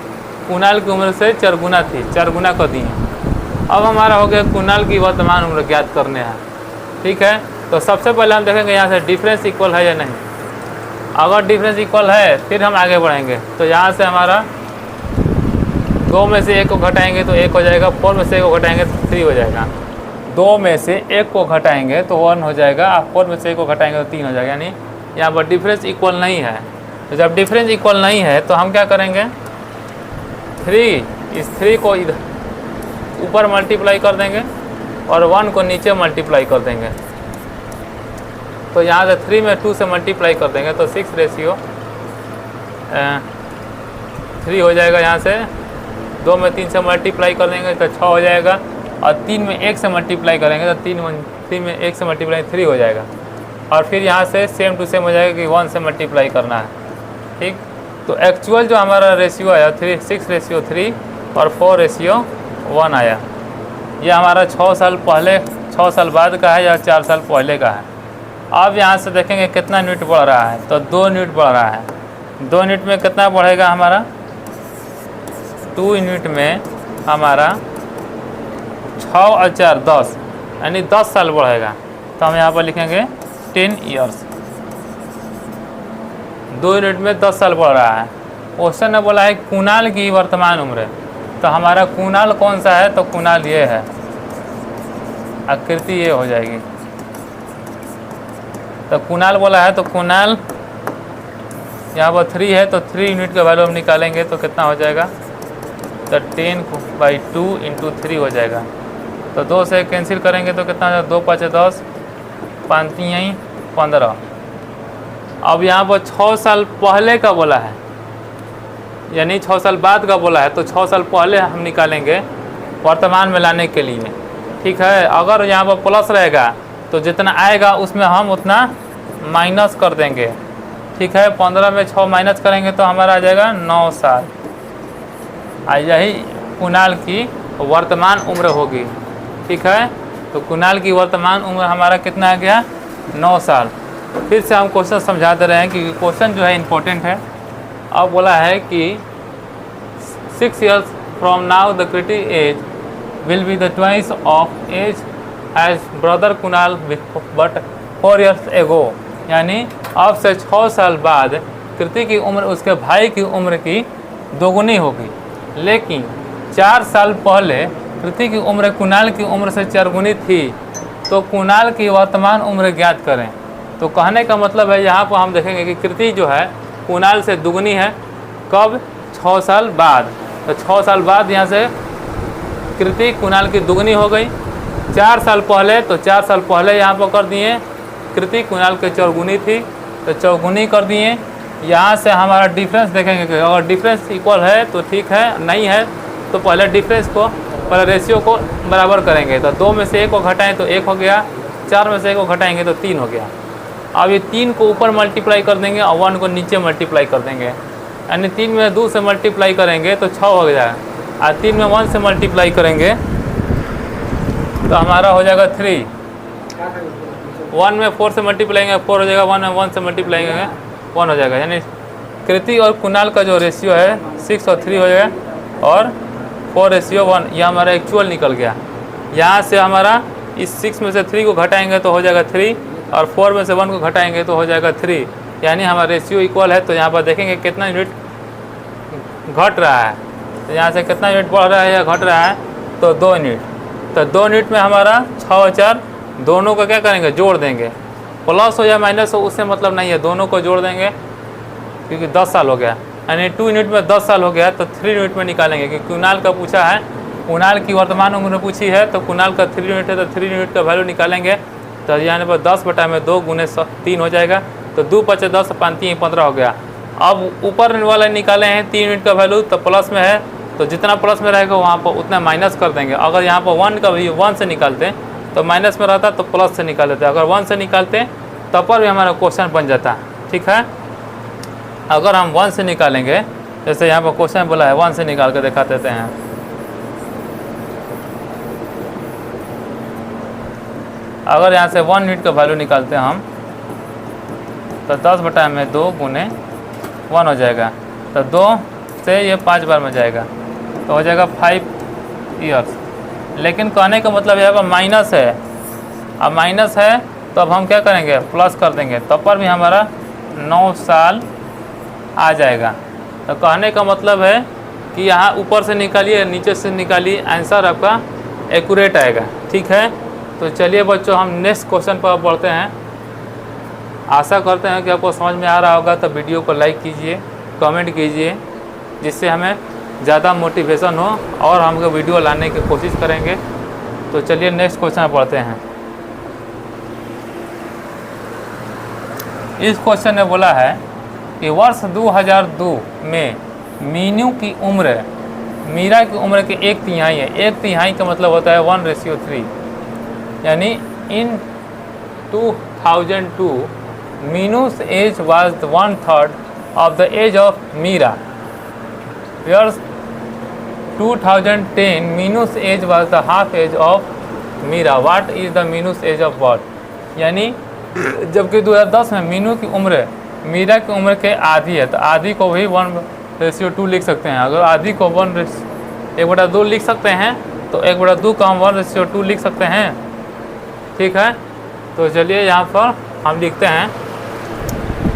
कुणाल की उम्र से 4 गुना थी, 4 गुना कर दिए। अब हमारा हो गया कुणाल की वर्तमान उम्र ज्ञात करने हैं। ठीक है, तो सबसे पहले हम देखेंगे यहाँ से डिफरेंस इक्वल है या नहीं। अगर डिफरेंस इक्वल है फिर हम आगे बढ़ेंगे। तो यहाँ से हमारा 2 में से 1 को घटाएंगे तो 1 हो जाएगा, 4 में से 1 को घटाएंगे तो 3 हो जाएगा, 2 में से 1 को घटाएंगे तो 1 हो जाएगा, 4 में से 1 को घटाएंगे तो 3 हो जाएगा, यानी यहाँ पर डिफरेंस इक्वल नहीं है। तो जब डिफरेंस इक्वल नहीं है तो हम क्या करेंगे, 3 इस 3 को इधर ऊपर मल्टीप्लाई कर देंगे और 1 को नीचे मल्टीप्लाई कर देंगे। तो यहाँ से 3 में 2 से मल्टीप्लाई कर देंगे तो 6:3 हो जाएगा। यहाँ से 2 में 3 से मल्टीप्लाई कर देंगे तो 6 हो जाएगा, और 3 में 1 से मल्टीप्लाई करेंगे तो 3 में 1 से मल्टीप्लाई 3 हो जाएगा। और फिर यहाँ से सेम टू सेम हो जाएगा कि 1 से मल्टीप्लाई करना है। ठीक, तो एक्चुअल जो हमारा रेशियो आया 6:3 और 4:1 आया। ये हमारा 6 साल पहले, 6 साल बाद का है या 4 साल पहले का है। अब यहाँ से देखेंगे कितना यूनिट बढ़ रहा है, तो 2 यूनिट बढ़ रहा है। 2 यूनिट में कितना बढ़ेगा हमारा, 2 यूनिट में हमारा 6 और 4 10, यानी 10 साल बढ़ेगा। तो हम यहाँ पर लिखेंगे 10 ईयर्स। 2 यूनिट में 10 साल बढ़ रहा है। क्वेश्चन ने बोला है कुणाल की वर्तमान उम्र, तो हमारा कुणाल कौन सा है, तो कुणाल ये है, आकृति ये हो जाएगी। तो कुणाल बोला है तो कुणाल यहाँ पर 3 है तो 3 यूनिट का वैल्यू हम निकालेंगे तो कितना हो जाएगा, तो 10/2 × 3 हो जाएगा। तो 2 से कैंसिल करेंगे तो कितना हो जाएगा, 2 × 5 = 10, 5 × 3 = 15। अब यहाँ पर 6 साल पहले का बोला है, यानी 6 साल बाद का बोला है, तो 6 साल पहले हम निकालेंगे वर्तमान में लाने के लिए। ठीक है, अगर यहाँ पर प्लस रहेगा तो जितना आएगा उसमें हम उतना माइनस कर देंगे। ठीक है, 15 में 6 माइनस करेंगे तो हमारा आ जाएगा 9 साल। यही कुणाल की वर्तमान उम्र होगी। ठीक है, तो कुणाल की वर्तमान उम्र हमारा कितना आ गया, 9 साल। फिर से हम क्वेश्चन समझा दे रहे हैं कि क्वेश्चन जो है इम्पोर्टेंट है। अब बोला है कि 6 years from now the Kriti एज will be the twice of age as brother Kunal but 4 years ago, यानी अब से 6 साल बाद कृति की उम्र उसके भाई की उम्र की दोगुनी होगी, लेकिन 4 साल पहले कृति की उम्र कुणाल की उम्र से 4 गुनी थी। तो कुणाल की वर्तमान उम्र ज्ञात करें। तो कहने का मतलब है यहाँ पर हम देखेंगे कि कृति जो है कुणाल से दुगनी है, कब, 6 साल बाद। तो 6 साल बाद यहाँ से कृति कुणाल की दुगनी हो गई। 4 साल पहले, तो 4 साल पहले यहाँ पर कर दिए, कृति कुणाल के 4 गुनी थी तो 4 गुनी कर दिए। यहाँ से हमारा डिफरेंस देखेंगे कि अगर डिफरेंस इक्वल है तो ठीक है, नहीं है तो पहले डिफरेंस को, पहले रेशियो को बराबर करेंगे। तो 2 में से 1 को घटाएं तो 1 हो गया, 4 में से 1 को घटाएंगे तो 3 हो गया। अब ये 3 को ऊपर मल्टीप्लाई कर देंगे और 1 को नीचे मल्टीप्लाई कर देंगे, यानी 3 में 2 से मल्टीप्लाई करेंगे तो 6 हो जाएगा, और 3 में 1 से मल्टीप्लाई करेंगे तो हमारा हो जाएगा 3। 1 में 4 से मल्टीप्लाई करेंगे 4 हो जाएगा, 1 में 1 से मल्टीप्लाई करेंगे 1 हो जाएगा। यानी कृति और कुणाल का जो रेशियो है 6 और 3 हो जाएगा, और 4:1 ये हमारा एक्चुअल निकल गया। यहाँ से हमारा इस 6 में से 3 को घटाएंगे तो हो जाएगा 3, और 4 में से 1 को घटाएंगे तो हो जाएगा 3, यानी हमारा रेशियो इक्वल है। तो यहाँ पर देखेंगे कितना यूनिट घट रहा है, तो यहाँ से कितना यूनिट बढ़ रहा है या घट रहा है, तो 2 यूनिट। तो 2 यूनिट में हमारा 6 और 4 दोनों का क्या करेंगे, जोड़ देंगे। प्लस हो या माइनस हो उससे मतलब नहीं है, दोनों को जोड़ देंगे, क्योंकि 10 साल हो गया, यानी 2 यूनिट में 10 साल हो गया, तो 3 यूनिट में निकालेंगे। क्योंकि कुणाल का पूछा है, कुणाल की वर्तमान उम्र पूछी है, तो कुणाल का 3 यूनिट है, तो 3 यूनिट का वैल्यू निकालेंगे। तो यहाँ पर 10/2 गुने 3 हो जाएगा, तो 2 × 10 5 × 15 हो गया। अब ऊपर वाला निकाले हैं 3 यूनिट का वैल्यू, तो प्लस में है, तो जितना प्लस में रहेगा वहाँ पर उतना माइनस कर देंगे। अगर यहाँ पर 1 का भी 1 से निकालते तो माइनस में रहता, तो प्लस से निकाल देते। अगर 1 से निकालते तब पर भी हमारा क्वेश्चन बन जाता, ठीक है। अगर हम 1 से निकालेंगे, जैसे यहाँ पर क्वेश्चन बोला है 1 से निकाल कर दिखा देते हैं। अगर यहाँ से 1 यूनिट का वैल्यू निकालते हैं हम, तो 10/2 गुने 1 हो जाएगा, तो 2 से ये 5 बार में जाएगा, तो हो जाएगा 5 ईयर्स। लेकिन कहने का मतलब यहाँ पर माइनस है, अब माइनस है तो अब हम क्या करेंगे, प्लस कर देंगे, तब पर भी हमारा 9 साल आ जाएगा। तो कहने का मतलब है कि यहाँ ऊपर से निकालिए नीचे से निकालिए, आंसर आपका एक्यूरेट आएगा, ठीक है। तो चलिए बच्चों, हम नेक्स्ट क्वेश्चन पर बढ़ते हैं। आशा करते हैं कि आपको समझ में आ रहा होगा। तो वीडियो को लाइक कीजिए, कमेंट कीजिए, जिससे हमें ज़्यादा मोटिवेशन हो और हम वीडियो लाने की कोशिश करेंगे। तो चलिए नेक्स्ट क्वेश्चन पर बढ़ते हैं। इस क्वेश्चन ने बोला है कि वर्ष 2002 में मीनू की उम्र मीरा की उम्र के 1/3 है। 1/3 का मतलब होता है 1:3, यानी in 2002 Meenu's age was 1/3 of the age of Meera. Whereas 2010 Meenu's age was the half age of Meera. What is the Meenu's age of what? यानी जबकि 2010 में मीनू की उम्र मीरा की उम्र के आधी है, तो आधी को भी 1:2 लिख सकते हैं। अगर आधी को 1/2 लिख सकते हैं, तो 1/2 को हम 1:2 लिख सकते हैं, ठीक है। तो चलिए यहाँ पर हम लिखते हैं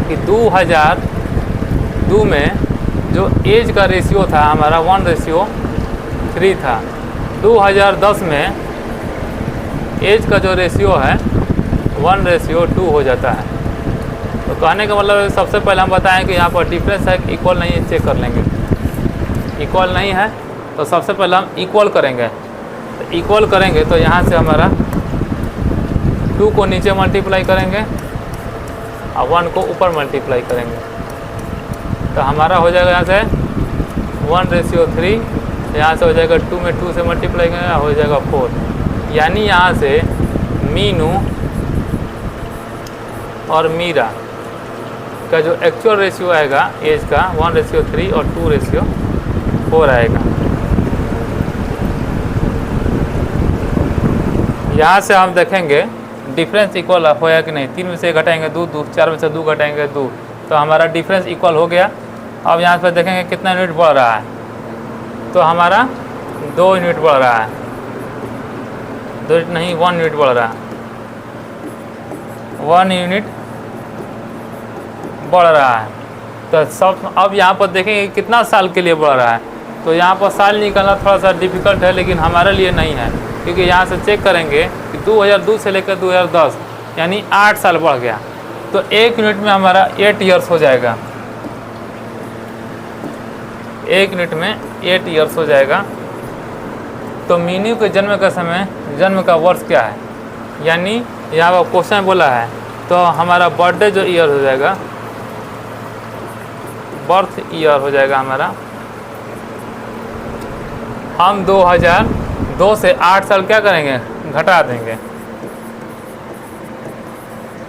कि 2002 में जो एज का रेशियो था हमारा 1:3 था। 2010 में एज का जो रेशियो है 1:2 हो जाता है। तो कहने का मतलब सबसे पहले हम बताएं कि यहाँ पर डिफरेंस है, इक्वल नहीं है, चेक कर लेंगे। इक्वल नहीं है तो सबसे पहले हम इक्वल करेंगे। तो इक्वल करेंगे तो यहाँ से हमारा 2 को नीचे मल्टीप्लाई करेंगे और 1 को ऊपर मल्टीप्लाई करेंगे, तो हमारा हो जाएगा यहाँ से 1:3। यहाँ से हो जाएगा 2 में 2 से मल्टीप्लाई करेंगे, हो जाएगा 4। यानी यहाँ से मीनू और मीरा का जो एक्चुअल रेशियो आएगा एज का 1:3 और 2:4 आएगा। यहाँ से हम देखेंगे डिफरेंस इक्वल होया कि नहीं। 3 में से घटाएंगे 2, 4 में से 2 घटाएंगे 2, तो हमारा डिफरेंस इक्वल हो गया। अब यहाँ पर देखेंगे कितना यूनिट बढ़ रहा है, तो हमारा 2 यूनिट बढ़ रहा है, 2 यूनिट नहीं 1 यूनिट बढ़ रहा है, 1 यूनिट बढ़ रहा है। तो सब अब यहाँ पर देखेंगे कितना साल के लिए बढ़ रहा है। तो यहाँ पर साल निकालना थोड़ा सा डिफ़िकल्ट है, लेकिन हमारे लिए नहीं है, क्योंकि यहाँ से चेक करेंगे कि 2002 से लेकर 2010 यानी 8 साल बढ़ गया। तो 1 यूनिट में हमारा 8 ईयर्स हो जाएगा, 1 यूनिट में 8 ईयर्स हो जाएगा। तो मीनू के जन्म का समय, जन्म का वर्ष क्या है, यानी यहाँ पर क्वेश्चन बोला है, तो हमारा बर्थडे जो ईयर हो जाएगा, बर्थ ईयर हो जाएगा हमारा। हम 2002 से 8 साल क्या करेंगे, घटा देंगे,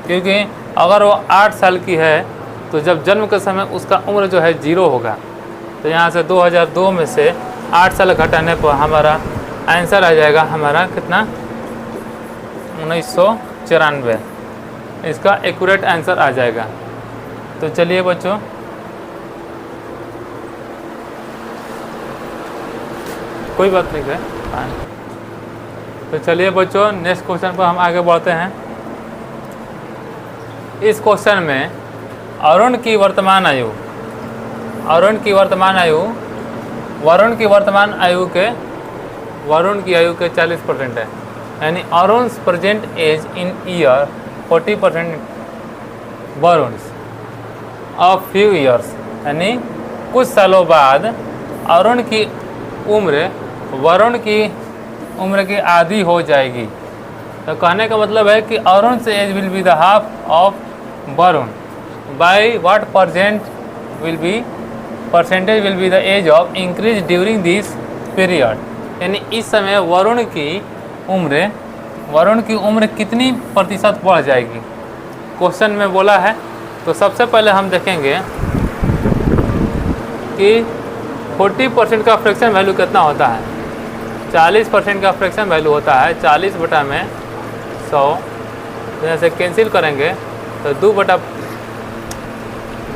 क्योंकि अगर वो 8 साल की है तो जब जन्म के समय उसका उम्र जो है 0 होगा। तो यहाँ से 2002 में से 8 साल घटाने पर हमारा आंसर आ जाएगा हमारा कितना, 1994। इसका एक्यूरेट आंसर आ जाएगा। तो चलिए बच्चों, कोई बात नहीं है। तो चलिए बच्चों नेक्स्ट क्वेश्चन पर हम आगे बढ़ते हैं। इस क्वेश्चन में अरुण की वर्तमान आयु वरुण की आयु के 40% है, यानी Arun's present age in year 40% Varun's of few years, यानी कुछ सालों बाद अरुण की उम्र वरुण की उम्र की आधी हो जाएगी। तो कहने का मतलब है कि अरुण से age will be the half of Varun by what percentage will be the age of increase during this period, यानी इस समय वरुण की उम्र कितनी प्रतिशत बढ़ जाएगी, क्वेश्चन में बोला है। तो सबसे पहले हम देखेंगे कि 40% का फ्रैक्शन वैल्यू कितना होता है। 40% का फ्रैक्शन वैल्यू होता है 40 बटा में 100, जैसे कैंसिल करेंगे तो 2 बटा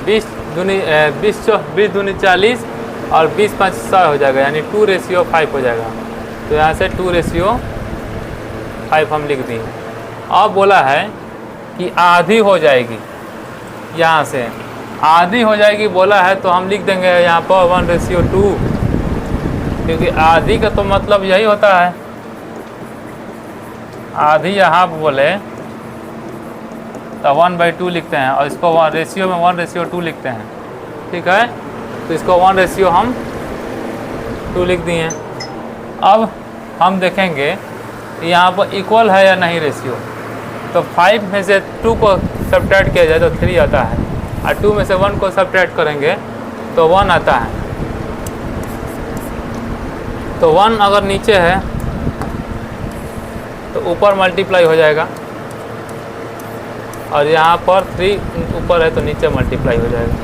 20 दूनी 40 और 20 5 100 हो जाएगा, यानी 2:5 हो जाएगा। तो यहाँ से 2:5 हम लिख दिए। अब बोला है कि आधी हो जाएगी, यहाँ से आधी हो जाएगी बोला है, तो हम लिख देंगे यहाँ पर 1:2, क्योंकि आधी का तो मतलब यही होता है, आधी यहाँ बोले तो 1/2 लिखते हैं, और इसको रेशियो में 1:2 लिखते हैं, ठीक है। तो इसको 1:2 लिख दिए। अब हम देखेंगे यहाँ पर इक्वल है या नहीं रेशियो। तो 5 में से 2 को सब्ट्रैक्ट किया जाए तो 3 आता है, और 2 में से 1 को सब्ट्रैक्ट करेंगे तो 1 आता है। तो 1 अगर नीचे है तो ऊपर मल्टीप्लाई हो जाएगा, और यहाँ पर 3 ऊपर है तो नीचे मल्टीप्लाई हो जाएगा।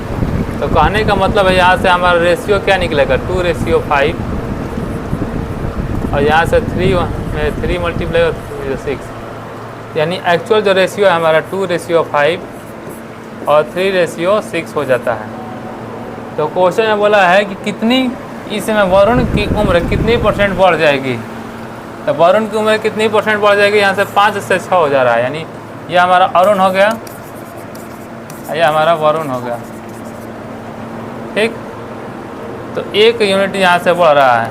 तो कहने का मतलब है यहाँ से हमारा रेशियो क्या निकलेगा 2:5, और यहाँ से 3 मल्टीप्लाई और 6, यानी एक्चुअल जो रेशियो है हमारा 2:5 और 3:6 हो जाता है। तो क्वेश्चन में बोला है कि कितनी इसमें वरुण की उम्र कितनी % बढ़ जाएगी। तो वरुण की उम्र कितनी % बढ़ जाएगी, यहाँ से 5 से 6 हो जा रहा है, यानी ये हमारा अरुण हो गया, ये हमारा वरुण हो गया, ठीक। तो 1 यूनिट यहाँ से बढ़ रहा है,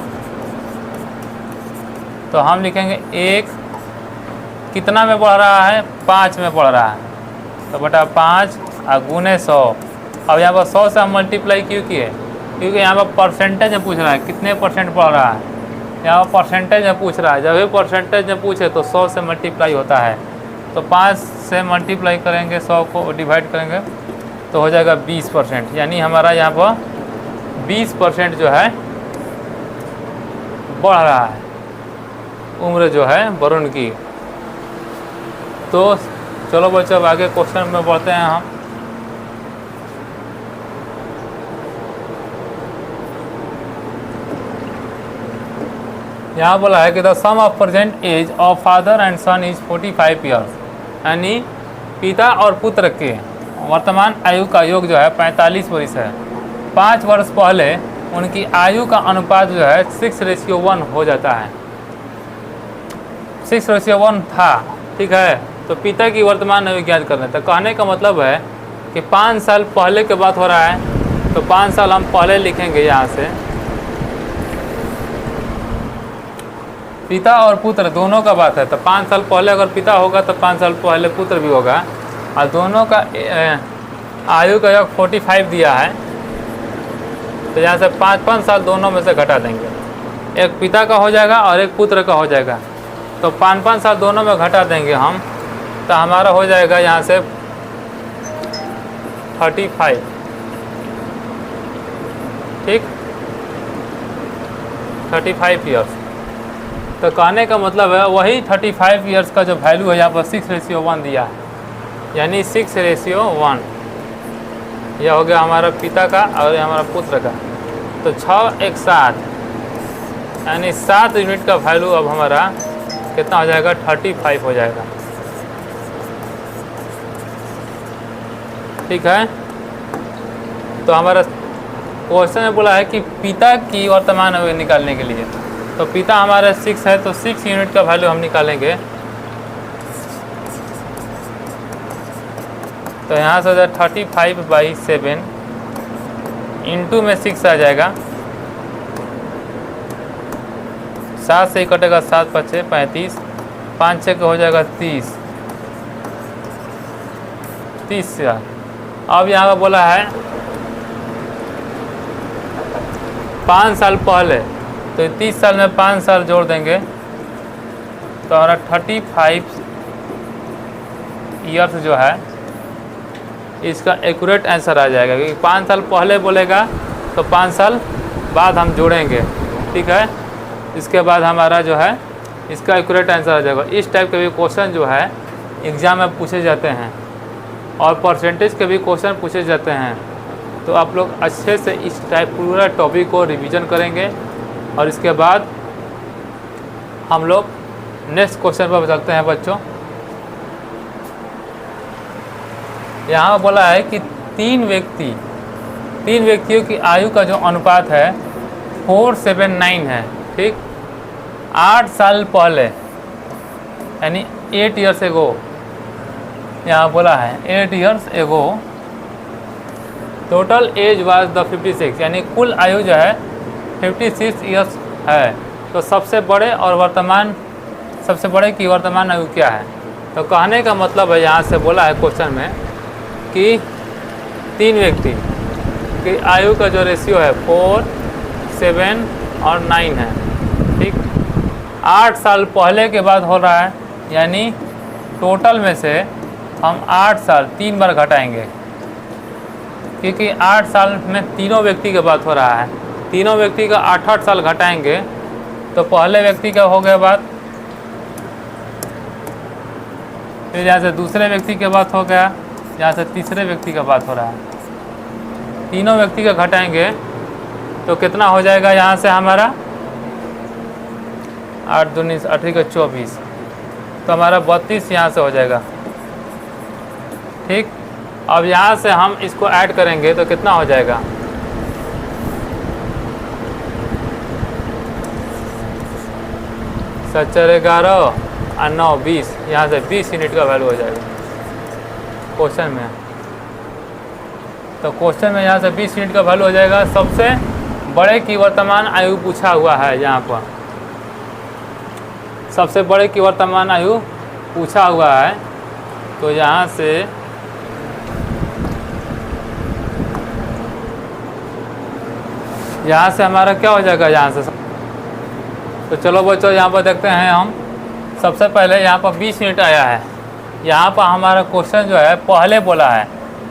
तो हम लिखेंगे 1 कितना में बढ़ रहा है, 5 में बढ़ रहा है, तो बटा 5 और गुने 100। अब यहाँ पर 100 से हम मल्टीप्लाई क्यों किए, क्योंकि यहाँ पर परसेंटेज में पूछ रहा है कितने % बढ़ रहा है, यहाँ पर परसेंटेज में पूछ रहा है। जब भी परसेंटेज में पूछे तो 100 से मल्टीप्लाई होता है, तो 5 से मल्टीप्लाई करेंगे, 100 को डिवाइड करेंगे तो हो जाएगा 20%, यानी हमारा यहाँ पर 20% जो है बढ़ रहा है उम्र जो है वरुण की। तो चलो बच्चों अब आगे क्वेश्चन में बढ़ते हैं हम। यहाँ बोला है कि the sum of present age of father and son is 45 years, यानी पिता और पुत्र के वर्तमान आयु का योग जो है 45 वर्ष है। 5 वर्ष पहले उनकी आयु का अनुपात जो है 6:1 हो जाता है, 6:1 था, ठीक है। तो पिता की वर्तमान आयु ज्ञात करना। तो कहने का मतलब है कि 5 साल पहले के बात हो रहा है, तो 5 साल हम पहले लिखेंगे यहाँ से। पिता और पुत्र दोनों का बात है, तो 5 साल पहले अगर पिता होगा तो 5 साल पहले पुत्र भी होगा, और दोनों का आयु का योग 45 दिया है। तो यहाँ से 5-5 साल दोनों में से घटा देंगे, एक पिता का हो जाएगा और एक पुत्र का हो जाएगा। तो 5-5 साल दोनों में घटा देंगे हम, तो हमारा हो जाएगा यहाँ से 35, ठीक, 35 ईयर्स। तो कहने का मतलब है वही 35 ईयर्स का जो वैल्यू है यहाँ पर 6:1 दिया है, यानी 6:1 यह हो गया हमारा पिता का और हमारा पुत्र का। तो 6 1 7, यानी 7 यूनिट का वैल्यू अब हमारा कितना हो जाएगा 35 हो जाएगा, ठीक है। तो हमारा क्वेश्चन में बोला है कि पिता की वर्तमान आयु निकालने के लिए तो पिता हमारा 6 है, तो 6 यूनिट का वैल्यू हम निकालेंगे। तो यहाँ से हो जाए 35/7 इंटू में 6 आ जाएगा, 7 से ही कटेगा, 7 5 35, 5 6 का हो जाएगा 30 से। अब यहाँ पर बोला है 5 साल पहले, तो 30 साल में 5 साल जोड़ देंगे तो हमारा 35 ईयर्स जो है इसका एक्यूरेट आंसर आ जाएगा, क्योंकि 5 साल पहले बोलेगा तो 5 साल बाद हम जोड़ेंगे। ठीक है, इसके बाद हमारा जो है इसका एक्यूरेट आंसर आ जाएगा। इस टाइप के भी क्वेश्चन जो है एग्ज़ाम में पूछे जाते हैं और परसेंटेज के भी क्वेश्चन पूछे जाते हैं। तो आप लोग अच्छे से इस टाइप पूरा टॉपिक को रिवीजन करेंगे और इसके बाद हम लोग नेक्स्ट क्वेश्चन पर चलते हैं बच्चों। यहाँ बोला है कि तीन व्यक्तियों की आयु का जो अनुपात है 4:7:9 है। ठीक, 8 साल पहले यानी 8 ईयर्स एगो, यहाँ बोला है 8 years ago total as was the 56, यानी कुल आयु जो है 56 ईयर्स है। तो सबसे बड़े की वर्तमान आयु क्या है? तो कहने का मतलब है, यहाँ से बोला है क्वेश्चन में कि तीन व्यक्ति की आयु का जो रेशियो है 4, 7 और 9 है। ठीक, 8 साल पहले के बाद हो रहा है, यानी टोटल में से हम 8 साल 3 बार घटाएंगे, क्योंकि 8 साल में तीनों व्यक्ति के बात हो रहा है। तीनों व्यक्ति का 8-8 साल घटाएंगे तो पहले व्यक्ति का हो गया बात, फिर यहाँ से दूसरे व्यक्ति के बात हो गया, यहाँ से तीसरे व्यक्ति का बात हो रहा है। तीनों व्यक्ति का घटाएंगे तो कितना हो जाएगा? यहाँ से हमारा 8 दूनी 8 का 24, तो हमारा 32 यहाँ से हो जाएगा। ठीक, अब यहाँ से हम इसको ऐड करेंगे तो कितना हो जाएगा? 7 4 11 और 9 20, यहाँ से 20 यूनिट का वैल्यू हो जाएगा क्वेश्चन में। तो क्वेश्चन में यहाँ से 20 यूनिट का वैल्यू हो जाएगा। सबसे बड़े की वर्तमान आयु पूछा हुआ है, यहाँ पर सबसे बड़े की वर्तमान आयु पूछा हुआ है। तो यहाँ से हमारा क्या हो जाएगा? यहाँ से तो चलो बच्चों यहाँ पर देखते हैं हम। सबसे पहले यहाँ पर 20 यूनिट आया है। यहाँ पर हमारा क्वेश्चन जो है पहले बोला है।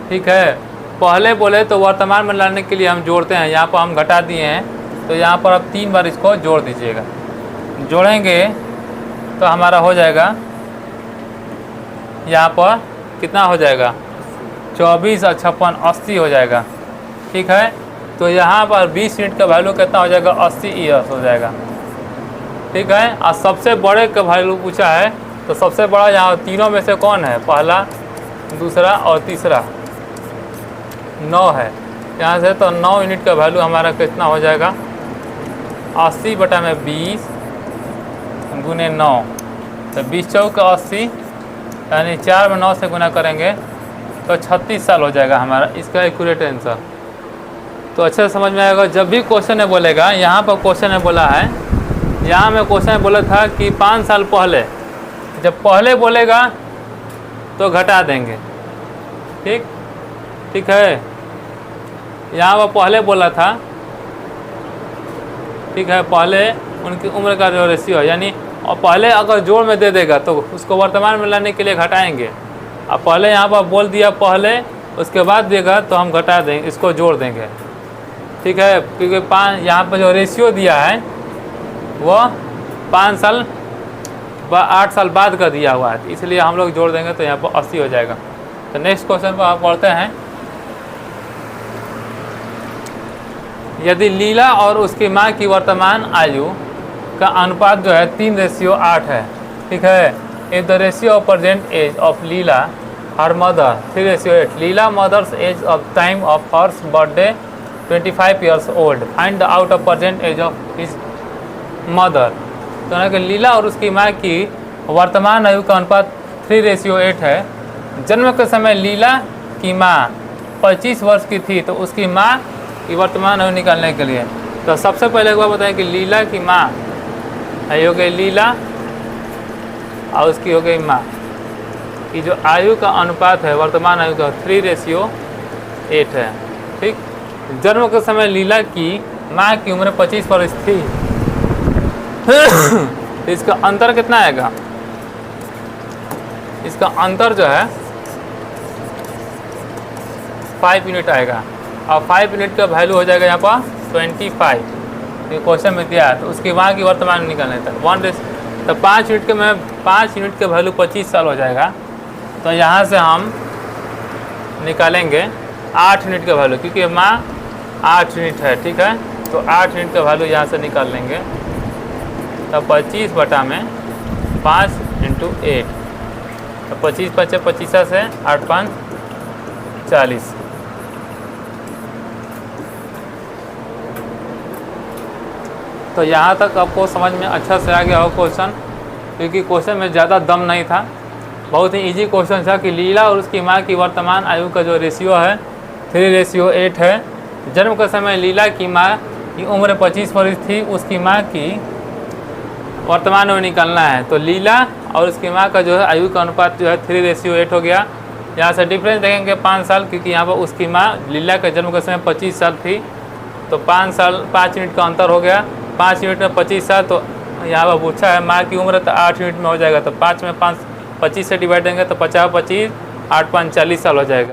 ठीक है, पहले बोले तो वर्तमान में लाने के लिए हम जोड़ते हैं। यहाँ पर हम घटा दिए हैं, तो यहाँ पर अब 3 बार इसको जोड़ दीजिएगा। जोड़ेंगे तो हमारा हो जाएगा, यहाँ पर कितना हो जाएगा? 24 और 56 80 हो जाएगा। ठीक है, तो यहाँ पर 20 यूनिट का वैल्यू कितना हो जाएगा? 80 ईयर्स हो जाएगा। ठीक है, और सबसे बड़े का वैल्यू पूछा है, तो सबसे बड़ा यहाँ तीनों में से कौन है? पहला, दूसरा और तीसरा 9 है। यहाँ से तो 9 यूनिट का वैल्यू हमारा कितना हो जाएगा? 80/20 गुने 9, तो 20 चौक 80, यानी 4 में 9 से गुना करेंगे तो 36 साल हो जाएगा हमारा इसका एक्यूरेट आंसर। तो अच्छे से समझ में आएगा। जब भी क्वेश्चन में बोलेगा, यहाँ पर क्वेश्चन में बोला है, यहाँ में क्वेश्चन में बोला था कि 5 साल पहले, जब पहले बोलेगा तो घटा देंगे। ठीक है, यहाँ पर पहले बोला था। ठीक है, पहले उनकी उम्र का जो रेशियो है, यानी और पहले अगर जोड़ में दे देगा तो उसको वर्तमान में लाने के लिए घटाएंगे। अब पहले यहाँ पर बोल दिया पहले, उसके बाद देगा तो हम घटा देंगे, इसको जोड़ देंगे। ठीक है, क्योंकि 5 यहाँ पर जो रेशियो दिया है वो 5 साल 8 साल बाद का दिया हुआ है, इसलिए हम लोग जोड़ देंगे तो यहाँ पर 80 हो जाएगा। तो नेक्स्ट क्वेश्चन पर आप पढ़ते हैं। यदि लीला और उसकी माँ की वर्तमान आयु का अनुपात जो है 3:8 है। ठीक है, if the ratio of present age of Leela her mother 3:8, Leela mother's age of time of hers birthday 25 years old, find the out of present age of his mother. तो ना कि लीला और उसकी माँ की वर्तमान आयु का अनुपात 3:8 है। जन्म के समय लीला की माँ 25 वर्ष की थी, तो उसकी माँ की वर्तमान आयु निकालने के लिए तो सबसे पहले एक बार बताएं कि लीला की माँ हो गई लीला और उसकी हो गई माँ की जो आयु का अनुपात है वर्तमान आयु का 3:8 है। ठीक, जन्म के समय लीला की माँ की उम्र 25 वर्ष थी। तो इसका अंतर कितना आएगा? इसका अंतर जो है 5 यूनिट आएगा और 5 यूनिट का वैल्यू हो जाएगा यहाँ पर 25। ये क्वेश्चन में दिया है, तो उसकी माँ की वर्तमान निकालने तक तो 5 यूनिट के में 5 यूनिट का वैल्यू 25 साल हो जाएगा। तो यहाँ से हम निकालेंगे 8 यूनिट का वैल्यू, क्योंकि माँ 8 यूनिट है। ठीक है, तो 8 यूनिट का वैल्यू यहाँ से निकाल लेंगे। तो 25 बटा में 5 × 8, तो 25 × 5 25 से 8 × 5 40। तो यहाँ तक आपको समझ में अच्छा से आ गया हो क्वेश्चन, क्योंकि क्वेश्चन में ज़्यादा दम नहीं था, बहुत ही इजी क्वेश्चन था कि लीला और उसकी माँ की वर्तमान आयु का जो रेशियो है 3:8 है। जन्म के समय लीला की माँ की उम्र 25 वर्ष थी, उसकी माँ की वर्तमान आयु निकालना है। तो लीला और उसकी माँ का जो है आयु का अनुपात जो है 3:8 हो गया। यहाँ से डिफरेंस देखेंगे 5 साल, क्योंकि यहाँ पर उसकी माँ लीला के जन्म के समय 25 साल थी, तो 5 यूनिट का अंतर हो गया। 5 यूनिट में 25 साल, तो यहाँ पर पूछा है माँ की उम्र, तो 8 यूनिट में हो जाएगा। तो 5 में 5 25 से डिवाइड देंगे तो 50 25 8 × 5 40 साल हो जाएगा।